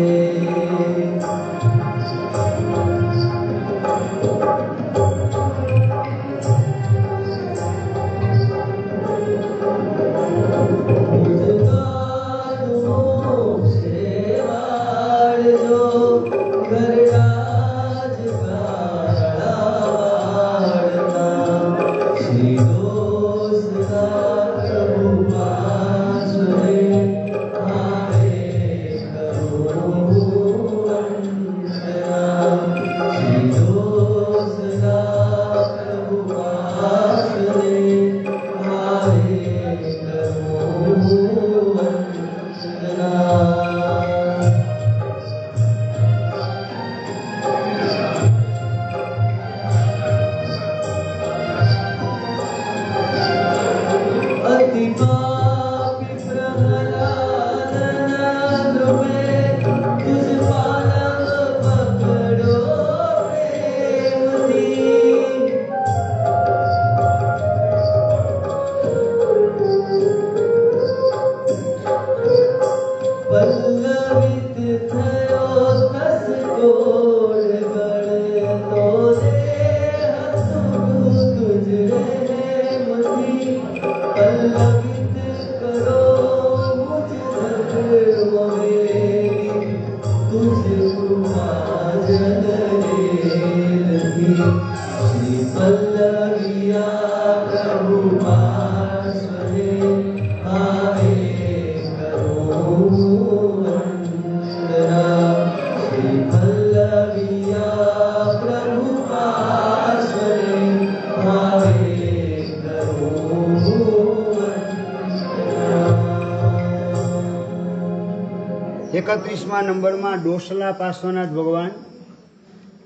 નંબરમાં ડોસલા પાર્શ્વનાથ ભગવાન,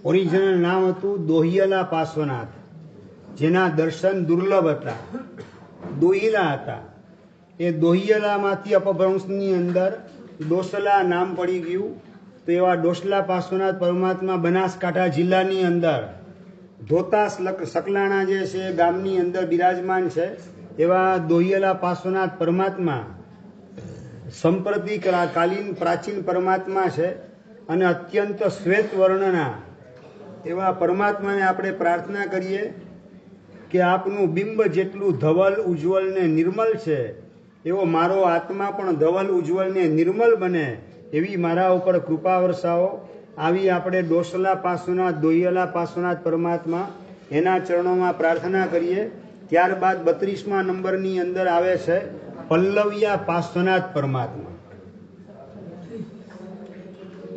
ઓરિજિનલ નામ હતું દોહિયલા પાર્શ્વનાથ, જેના દર્શન દુર્લભ હતા, દોહિલા હતા. એ દોહિયલામાંથી અપભ્રંશની અંદર ડોસલા નામ પડી ગયું. તો એવા ડોસલા પાર્શ્વનાથ પરમાત્મા બનાસકાંઠા જિલ્લાની અંદર ધોતા સકલાણા જે છે ગામની અંદર બિરાજમાન છે. એવા દોહિયલા પાર્શ્વનાથ પરમાત્મા સંપ્રતિ કાલીન પ્રાચીન પરમાત્મા છે અને અત્યંત શ્વેત વર્ણના એવા પરમાત્માને આપણે પ્રાર્થના કરીએ કે આપનું બિંબ જેટલું ધવલ ઉજ્જવલ ને નિર્મલ છે એવો મારો આત્મા પણ ધવલ ઉજ્જવલ ને નિર્મલ બને એવી મારા ઉપર કૃપા વરસાવો. આવી આપણે ડોસલા પાર્શ્વનાથ, દોહિયલા પાર્શ્વનાથ પરમાત્મા એના ચરણોમાં પ્રાર્થના કરીએ. ત્યારબાદ 32મા નંબરની અંદર આવે છે પલ્લવિયા પાર્શ્વનાથ પરમાત્મા,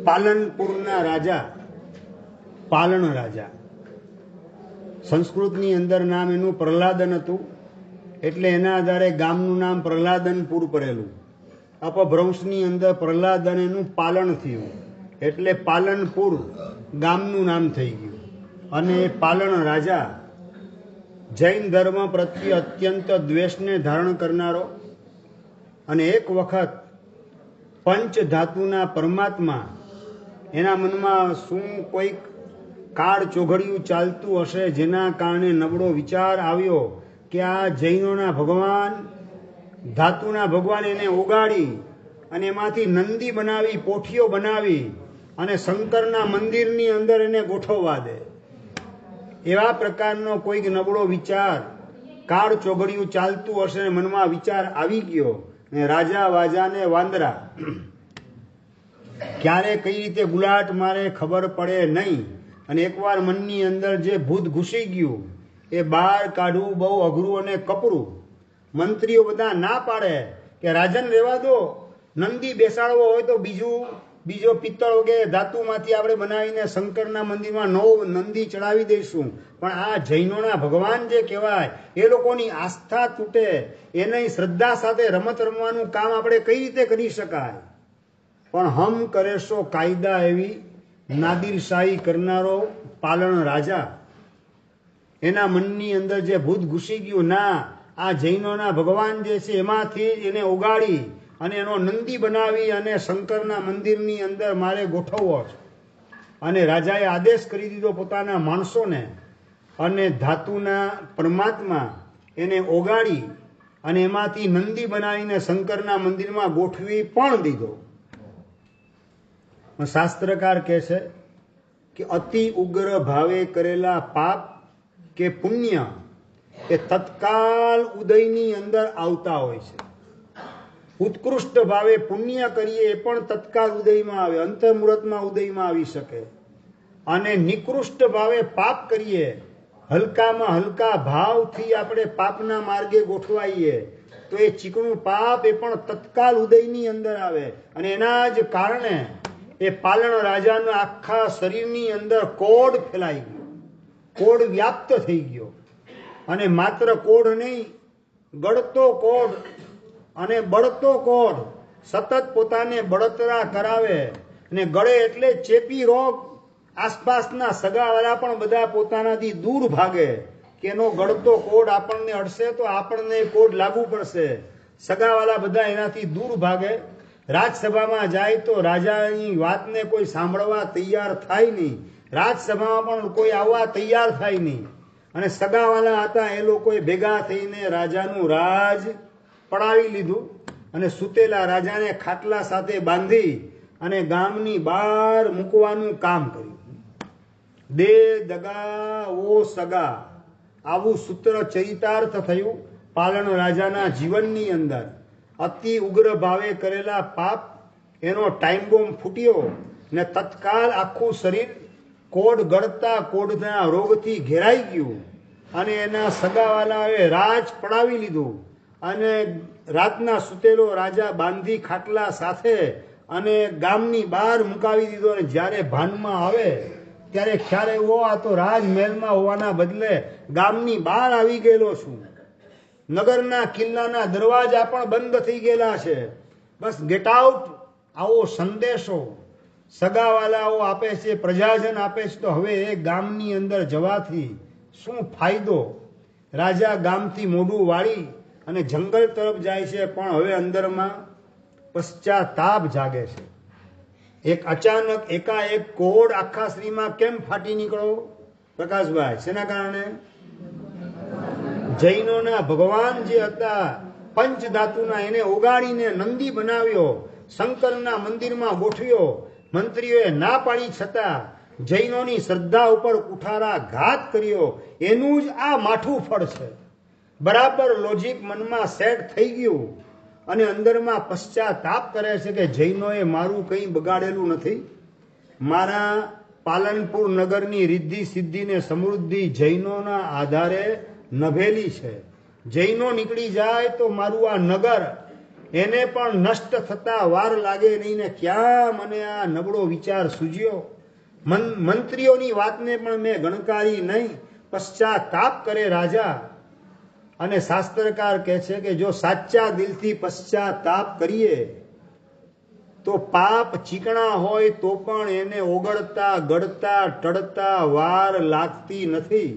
પાલનપુરના રાજા, પાલણ રાજા. સંસ્કૃતની અંદર નામ એનું પ્રહલાદન હતું. એટલે એના આધારે ગામનું નામ પ્રહલાદનપુર પડેલું. અપભ્રંશની અંદર પ્રહલાદન એનું પાલન થયું એટલે પાલનપુર ગામનું નામ થઈ ગયું. અને પાલન રાજા જૈન ધર્મ પ્રત્યે અત્યંત દ્વેષને ધારણ કરનારો અને એક વખત પંચ ધાતુના પરમાત્મા એના મનમાં શું કોઈક કાળ ચોઘડિયું ચાલતું હશે, જેના કારણે નબળો વિચાર આવ્યો કે આ જૈનોના ભગવાન ધાતુના ભગવાન એને ઓગાળી અને એમાંથી નંદી બનાવી, પોઠીઓ બનાવી અને શંકરના મંદિરની અંદર એને ગોઠવવા દે. એવા પ્રકારનો કોઈક નબળો વિચાર, કાળ ચોઘડિયું ચાલતું હશે ને મનમાં વિચાર આવી ગયો. ને રાજા વાજાને વાંદરા ક્યારે કઈ રીતે ગુલાટ મારે ખબર પડે નહીં. અને એકવાર મનની અંદર જે ભૂત ઘૂસી ગયું એ બહાર કાઢવું બહુ અઘરું અને કપરું. મંત્રીઓ બધા ના પાડે કે રાજન રહેવા દો, નંદી બેસાડવો હોય તો બીજો પિત્તળ વગેરે ધાતુમાંથી આપણે બનાવીને શંકરના મંદિરમાં નવો નંદી ચડાવી દઈશું. પણ આ જૈનોના ભગવાન જે કહેવાય એ લોકોની આસ્થા તૂટે, એની શ્રદ્ધા સાથે રમત રમવાનું કામ આપણે કઈ રીતે કરી શકાય. પણ હમ કરેશો કાયદા એવી નાદિરશાહી કરનારો પાલન રાજા, એના મનની અંદર જે ભૂત ઘૂસી ગયું, ના આ જૈનોના ભગવાન જે છે એમાંથી એને ઓગાળી અને એનો નંદી બનાવી અને શંકરના મંદિરની અંદર મારે ગોઠવવો છે. અને રાજાએ આદેશ કરી દીધો પોતાના માણસોને, અને ધાતુના પરમાત્મા એને ઓગાળી અને એમાંથી નંદી બનાવીને શંકરના મંદિરમાં ગોઠવી પણ દીધો. શાસ્ત્રકાર કહે છે કે અતિ ઉગ્ર ભાવે કરેલા પાપ કે પુણ્ય એ તત્કાલ ઉદયની અંદર આવતા હોય છે. ઉત્કૃષ્ટ ભાવે પુણ્ય કરીએ એ પણ તત્કાલ ઉદયમાં આવે, અંતર્મુહૂર્તમાં ઉદયમાં આવી શકે. અને નિકૃષ્ટ ભાવે પાપ કરીએ, હલકામાં હલકા ભાવથી આપણે પાપના માર્ગે ગોઠવાઈએ તો એ ચીકણું પાપ એ પણ તત્કાલ ઉદયની અંદર આવે. અને એના જ કારણે એ પાલન રાજાના આખા શરીરની અંદર કોઢ ફેલાઈ ગયો, કોઢ વ્યાપ્ત થઈ ગયો. અને માત્ર કોઢ નહીં, ગળતો કોઢ અને બળતો કોઢ સતત પોતાને બળતરા કરાવે. અને ગળે એટલે ચેપી રોગ, આસપાસના સગાવાળા પણ બધા પોતાનાથી દૂર ભાગે કે એનો ગળતો કોઢ આપણને અડશે તો આપણને કોઢ લાગુ પડશે. સગાવાળા બધા એનાથી દૂર ભાગે. રાજસભામાં જાય તો રાજાની વાતને કોઈ સાંભળવા તૈયાર થાય નહીં, રાજસભામાં પણ કોઈ આવવા તૈયાર થાય નહીં. અને સગાવાલા હતા એ લોકોએ ભેગા થઈને રાજાનું રાજ પડાવી લીધું અને સુતેલા રાજાને ખાટલા સાથે બાંધી અને ગામની બહાર મૂકવાનું કામ કર્યું. દે દગા ઓ સગા, આવું સૂત્ર ચરિતાર્થ થયું પાલન રાજાના જીવનની અંદર. અતિ ઉગ્ર ભાવે કરેલા પાપ, એનો ટાઈમ બોમ્બ ફૂટ્યો ને તત્કાલ આખું શરીર કોઢ ગળતા કોઢના રોગથી ઘેરાઈ ગયું. અને એના સગાવાલાએ રાજ પડાવી લીધું અને રાતના સુતેલો રાજા બાંધી ખાટલા સાથે અને ગામની બહાર મુકાવી દીધો. અને જ્યારે ભાનમાં આવે ત્યારે ખ્યાલ આવ્યો આ તો રાજમહેલમાં હોવાના બદલે ગામની બહાર આવી ગયેલો છું. નગરના કિલ્લાના દરવાજા પણ બંધ થઈ ગયેલા છે. બસ ગેટ આઉટ, આવો સંદેશો સગાવાલાઓ આપે છે, પ્રજાજન આપે છે. તો હવે એ ગામની અંદર જવાથી શું ફાયદો? રાજા ગામથી મોઢું વાળી અને જંગલ તરફ જાય છે. પણ હવે અંદરમાં પશ્ચાતાપ જાગે છે. એક અચાનક એકાએક કોઢ આખા શરીરમાં કેમ ફાટી નીકળો પ્રકાશભાઈ? શેના કારણે? જૈનોના ભગવાન જે હતા પંચ ધાતુના, એને ઓગાળીને નંદી બનાવ્યો, શંકરના મંદિરમાં ગોઠવ્યો. મંત્રીઓએ ના પાડી છતાં જૈનોની શ્રદ્ધા ઉપર કુઠારા ઘાત કર્યો. એનું જ આ માઠું ફળ છે. બરાબર લોજિક મનમાં સેટ થઈ ગયું અને અંદરમાં પશ્ચાતાપ કરે છે કે જૈનોએ મારું કંઈ બગાડેલું નથી. મારા પાલનપુર નગરની રિદ્ધિ સિદ્ધિ ને સમૃદ્ધિ જૈનોના આધારે નભેલી છે. જૈનો નીકળી જાય તો મારું આ નગર એને પણ નષ્ટ થતા વાર લાગે નહીં. ને ક્યાં મને આ નબળો વિચાર સૂજ્યો? મંત્રીઓની વાતને પણ મેં ગણકારી નહીં. પશ્ચાતાપ કરે રાજા અને શાસ્ત્રકાર કહે છે કે જો સાચા દિલથી પશ્ચાતાપ કરીએ તો પાપ ચીકણા હોય તો પણ એને ઓગળતા ગળતા ટળતા વાર લાગતી નથી.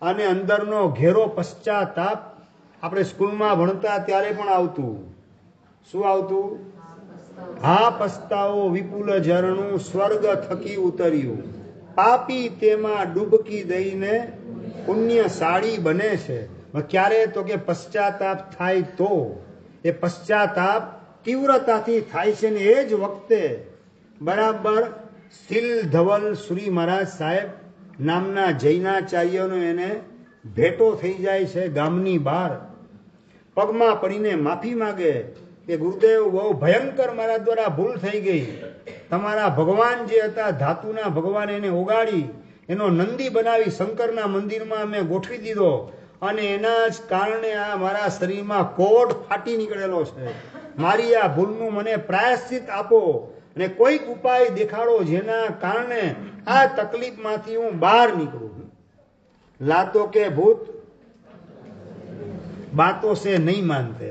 અને અંદરનો ઘેરો પશ્ચાતાપ આપણે સ્કૂલમાં ભણતા ત્યારે પણ આવતું. શું આવતું? હા પસ્તાવો વિપુલ ઝરણું સ્વર્ગ થકી ઉતર્યું, પાપી તેમાં ડૂબકી દઈને પુણ્યશાળી બને છે. ક્યારે? તો કે પશ્ચાતાપ થાય તો. એ પશ્ચાતાપ તીવ્રતાથી થાય છે ને એ જ વખતે બરાબર શીલ ધવલ સુરી મહારાજ સાહેબ નામના જૈનાચાર્યનો એને ભેટો થઈ જાય છે. ગામની બહાર પગમાં પડીને માફી માગે કે ગુરુદેવ બહુ ભયંકર મારા દ્વારા ભૂલ થઈ ગઈ. તમારા ભગવાન જે હતા ધાતુના ભગવાન એને ઓગાળી એનો નંદી બનાવી શંકરના મંદિરમાં અમે ગોઠવી દીધો અને એના જ કારણે આ મારા શરીરમાં કોઢ ફાટી નીકળેલો છે. મારી આ ભૂલનું મને પ્રાયશ્ચિત આપો અને કોઈક ઉપાય દેખાડો જેના કારણે આ તકલીફમાંથી હું બહાર નીકળું. લાતો કે ભૂત બાતો સે નહીં માનતે.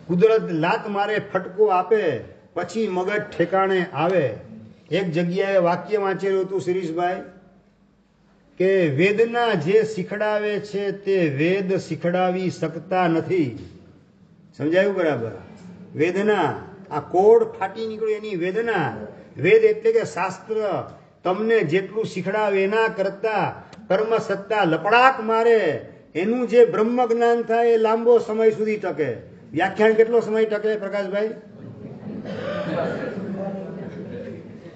કુદરત લાત મારે ફટકો આપે પછી મગજ ઠેકાણે આવે. એક જગ્યાએ વાક્ય વાંચેલું હતું શિરીષભાઈ કે વેદના જે શીખડાવે છે તે વેદ શીખડાવી શકતા નથી. સમજાયું બરાબર? વેદના, આ કોડ ફાટી નીકળ્યું એની વેદના. વેદ એટલે કે શાસ્ત્ર તમને જેટલું શીખડાવે એના કરતા કર્મ સત્તા લપડાક મારે. એનું જે બ્રહ્મ જ્ઞાન થાય એ લાંબો સમય સુધી ટકે. વ્યાખ્યાન કેટલો સમય ટકે પ્રકાશભાઈ?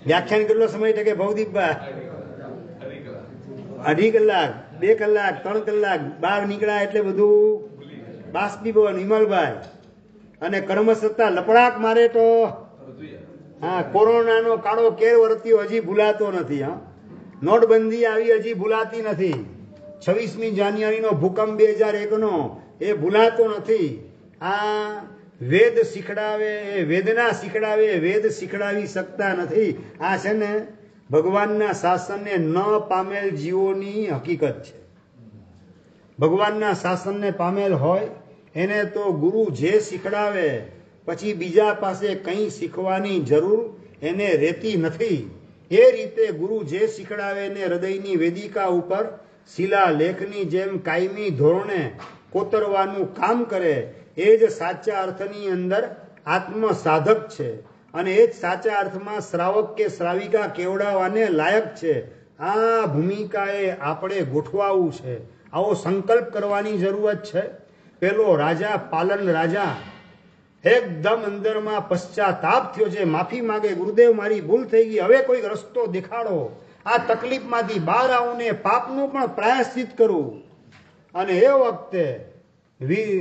વ્યાખ્યાન કેટલો સમય ટકે ભવદીપભાઈ? 2.5 કલાક, 2 કલાક, 3 કલાક. બહાર નીકળ્યા એટલે બધું બાષ્પીભવન. વિમલભાઈ અને કર્મસત્તા લપડાક મારે તો હા કોરોનાનો કાળો કેર વર્ત્યો હજી ભૂલાતો નથી. હા નોટબંધી આવી હજી ભૂલાતી નથી. 26મી જાન્યુઆરીનો ભૂકંપ 2001નો એ ભૂલાતો નથી. આ વેદ શીખડાવે એ વેદના શીખડાવે વેદ શીખડાવી શકતા નથી. આ છે ને ભગવાનના શાસનને ન પામેલ જીવોની હકીકત છે. ભગવાનના શાસનને પામેલ હોય એને તો ગુરુ જે શીખડાવે પછી બીજા પાસે કંઈ શીખવાની જરૂર એને રહેતી નથી. એ રીતે ગુરુ જે શીખડાવે એને હૃદયની વેદિકા ઉપર શિલાલેખની જેમ કાયમી ધોરણે કોતરવાનું કામ કરે. એ જ સાચા અર્થની અંદર આત્મ સાધક છે અને એ જ સાચા અર્થમાં શ્રાવક કે શ્રાવિકા કેવડાવવાને લાયક છે. આ ભૂમિકાએ આપણે ગોઠવાવું છે. આવો સંકલ્પ કરવાની જરૂરત છે. પેલો રાજા પાલન રાજા એકદમ અંદરમાં પશ્ચાતાપ થયો છે. માફી માગે, ગુરુદેવ મારી ભૂલ થઈ ગઈ, હવે કોઈ રસ્તો દેખાડો, આ તકલીફમાંથી બહાર આવું ને પાપનું પણ પ્રાયશ્ચિત કરું. અને એ વખતે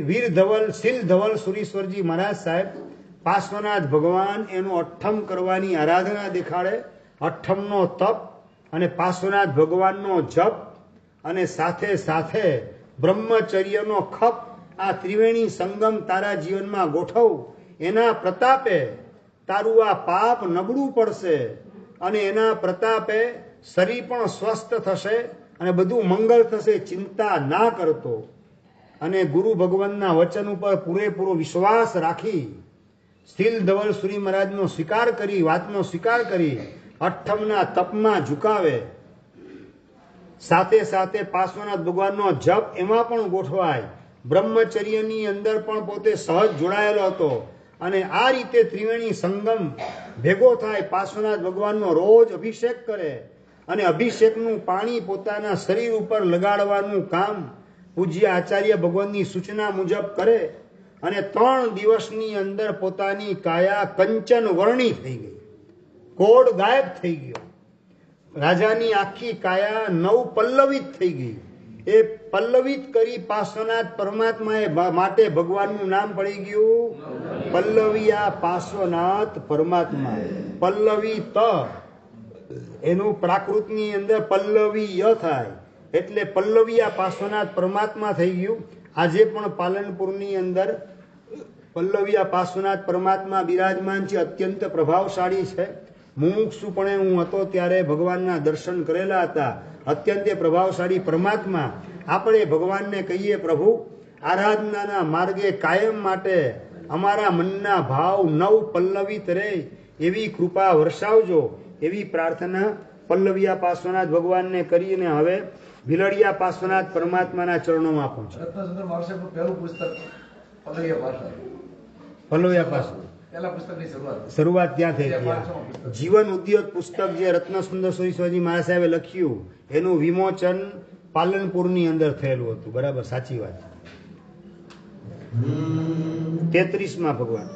વીર ધવલ શીલ ધવલ સુરીશ્વરજી મહારાજ સાહેબ પાર્શ્વનાથ ભગવાન એનું અઠ્ઠમ કરવાની આરાધના દેખાડે. અઠ્ઠમનો તપ અને પાર્શ્વનાથ ભગવાનનો જપ અને સાથે સાથે બ્રહ્મચર્યનો ખપ. આ ત્રિવેણી સંગમ તારા જીવનમાં ગોઠવ. એના પ્રતાપે તારું આ પાપ નબળું પડશે અને એના પ્રતાપે શરીર પણ સ્વસ્થ થશે અને બધું મંગળ થશે. ચિંતા ના કરતો અને ગુરુ ભગવાનના વચન ઉપર પૂરેપૂરો વિશ્વાસ રાખી શીલ ધવલ સુરી મહારાજનો સ્વીકાર કરી, વાતનો સ્વીકાર કરી અઠ્ઠમના તપમાં ઝુકાવે. સાથે સાથે પાર્શ્વનાથ ભગવાનનો જપ એમાં પણ ગોઠવાય. બ્રહ્મચર્યની અંદર પણ પોતે સહજ જોડાયેલો હતો અને આ રીતે ત્રિવેણી સંગમ ભેગો થાય. પાર્શ્વનાથ ભગવાનનો રોજ અભિષેક કરે અને અભિષેકનું પાણી પોતાના શરીર ઉપર લગાડવાનું કામ પૂજ્ય આચાર્ય ભગવાનની સૂચના મુજબ કરે અને 3 દિવસની અંદર પોતાની કાયા કંચન વર્ણી થઈ ગઈ. કોડ ગાયબ થઈ ગયો. રાજાની આખી કાયા નવ પલ્લવિત થઈ ગઈ. એ પલ્લવિત કરી પાર્શ્વનાથ પરમાત્માએ માટે ભગવાનનું નામ પડી ગયું પલ્લવિયા પાર્શ્વનાથ પરમાત્મા. પલ્લવી ત એનું પ્રાકૃતની અંદર પલ્લવીય થાય એટલે પલ્લવિયા પાર્શ્વનાથ પરમાત્મા થઈ ગયું. આજે પણ પાલનપુરની અંદર પલ્લવિયા પાર્શ્વનાથ પરમાત્મા બિરાજમાન છે. અત્યંત પ્રભાવશાળી છે. મુમુક્ષુપણે હું હતો ત્યારે ભગવાનના દર્શન કરેલા હતા. અત્યંત પ્રભાવશાળી પરમાત્મા આપણે ભગવાનને કહીએ, પ્રભુ આરાધનાના માર્ગે કાયમ માટે અમારા મનના ભાવ નવ પલ્લવિત રહે એવી કૃપા વર્ષાવજો, એવી પ્રાર્થના પલ્લવિયા પાર્શ્વનાથ ભગવાનને કરીને હવે ભીલડિયા પાર્શ્વનાથ પરમાત્માના ચરણોમાં પહોંચો. રત્નસુંદર મહારાષ્ટ્રનું પહેલું પુસ્તક પલ્લવિયા ભાષા, પલ્લવિયા પાર્શ્વ પહેલા પુસ્તકની શરૂઆત ત્યાં થઈ હતી. જીવન ઉદ્યોગ પુસ્તક જે રત્નસુંદર સુરીશ્વરજી મહારાજ સાહેબે લખ્યું એનું વિમોચન પાલનપુરની અંદર થયેલું હતું. બરાબર, સાચી વાત. 33માં ભગવાન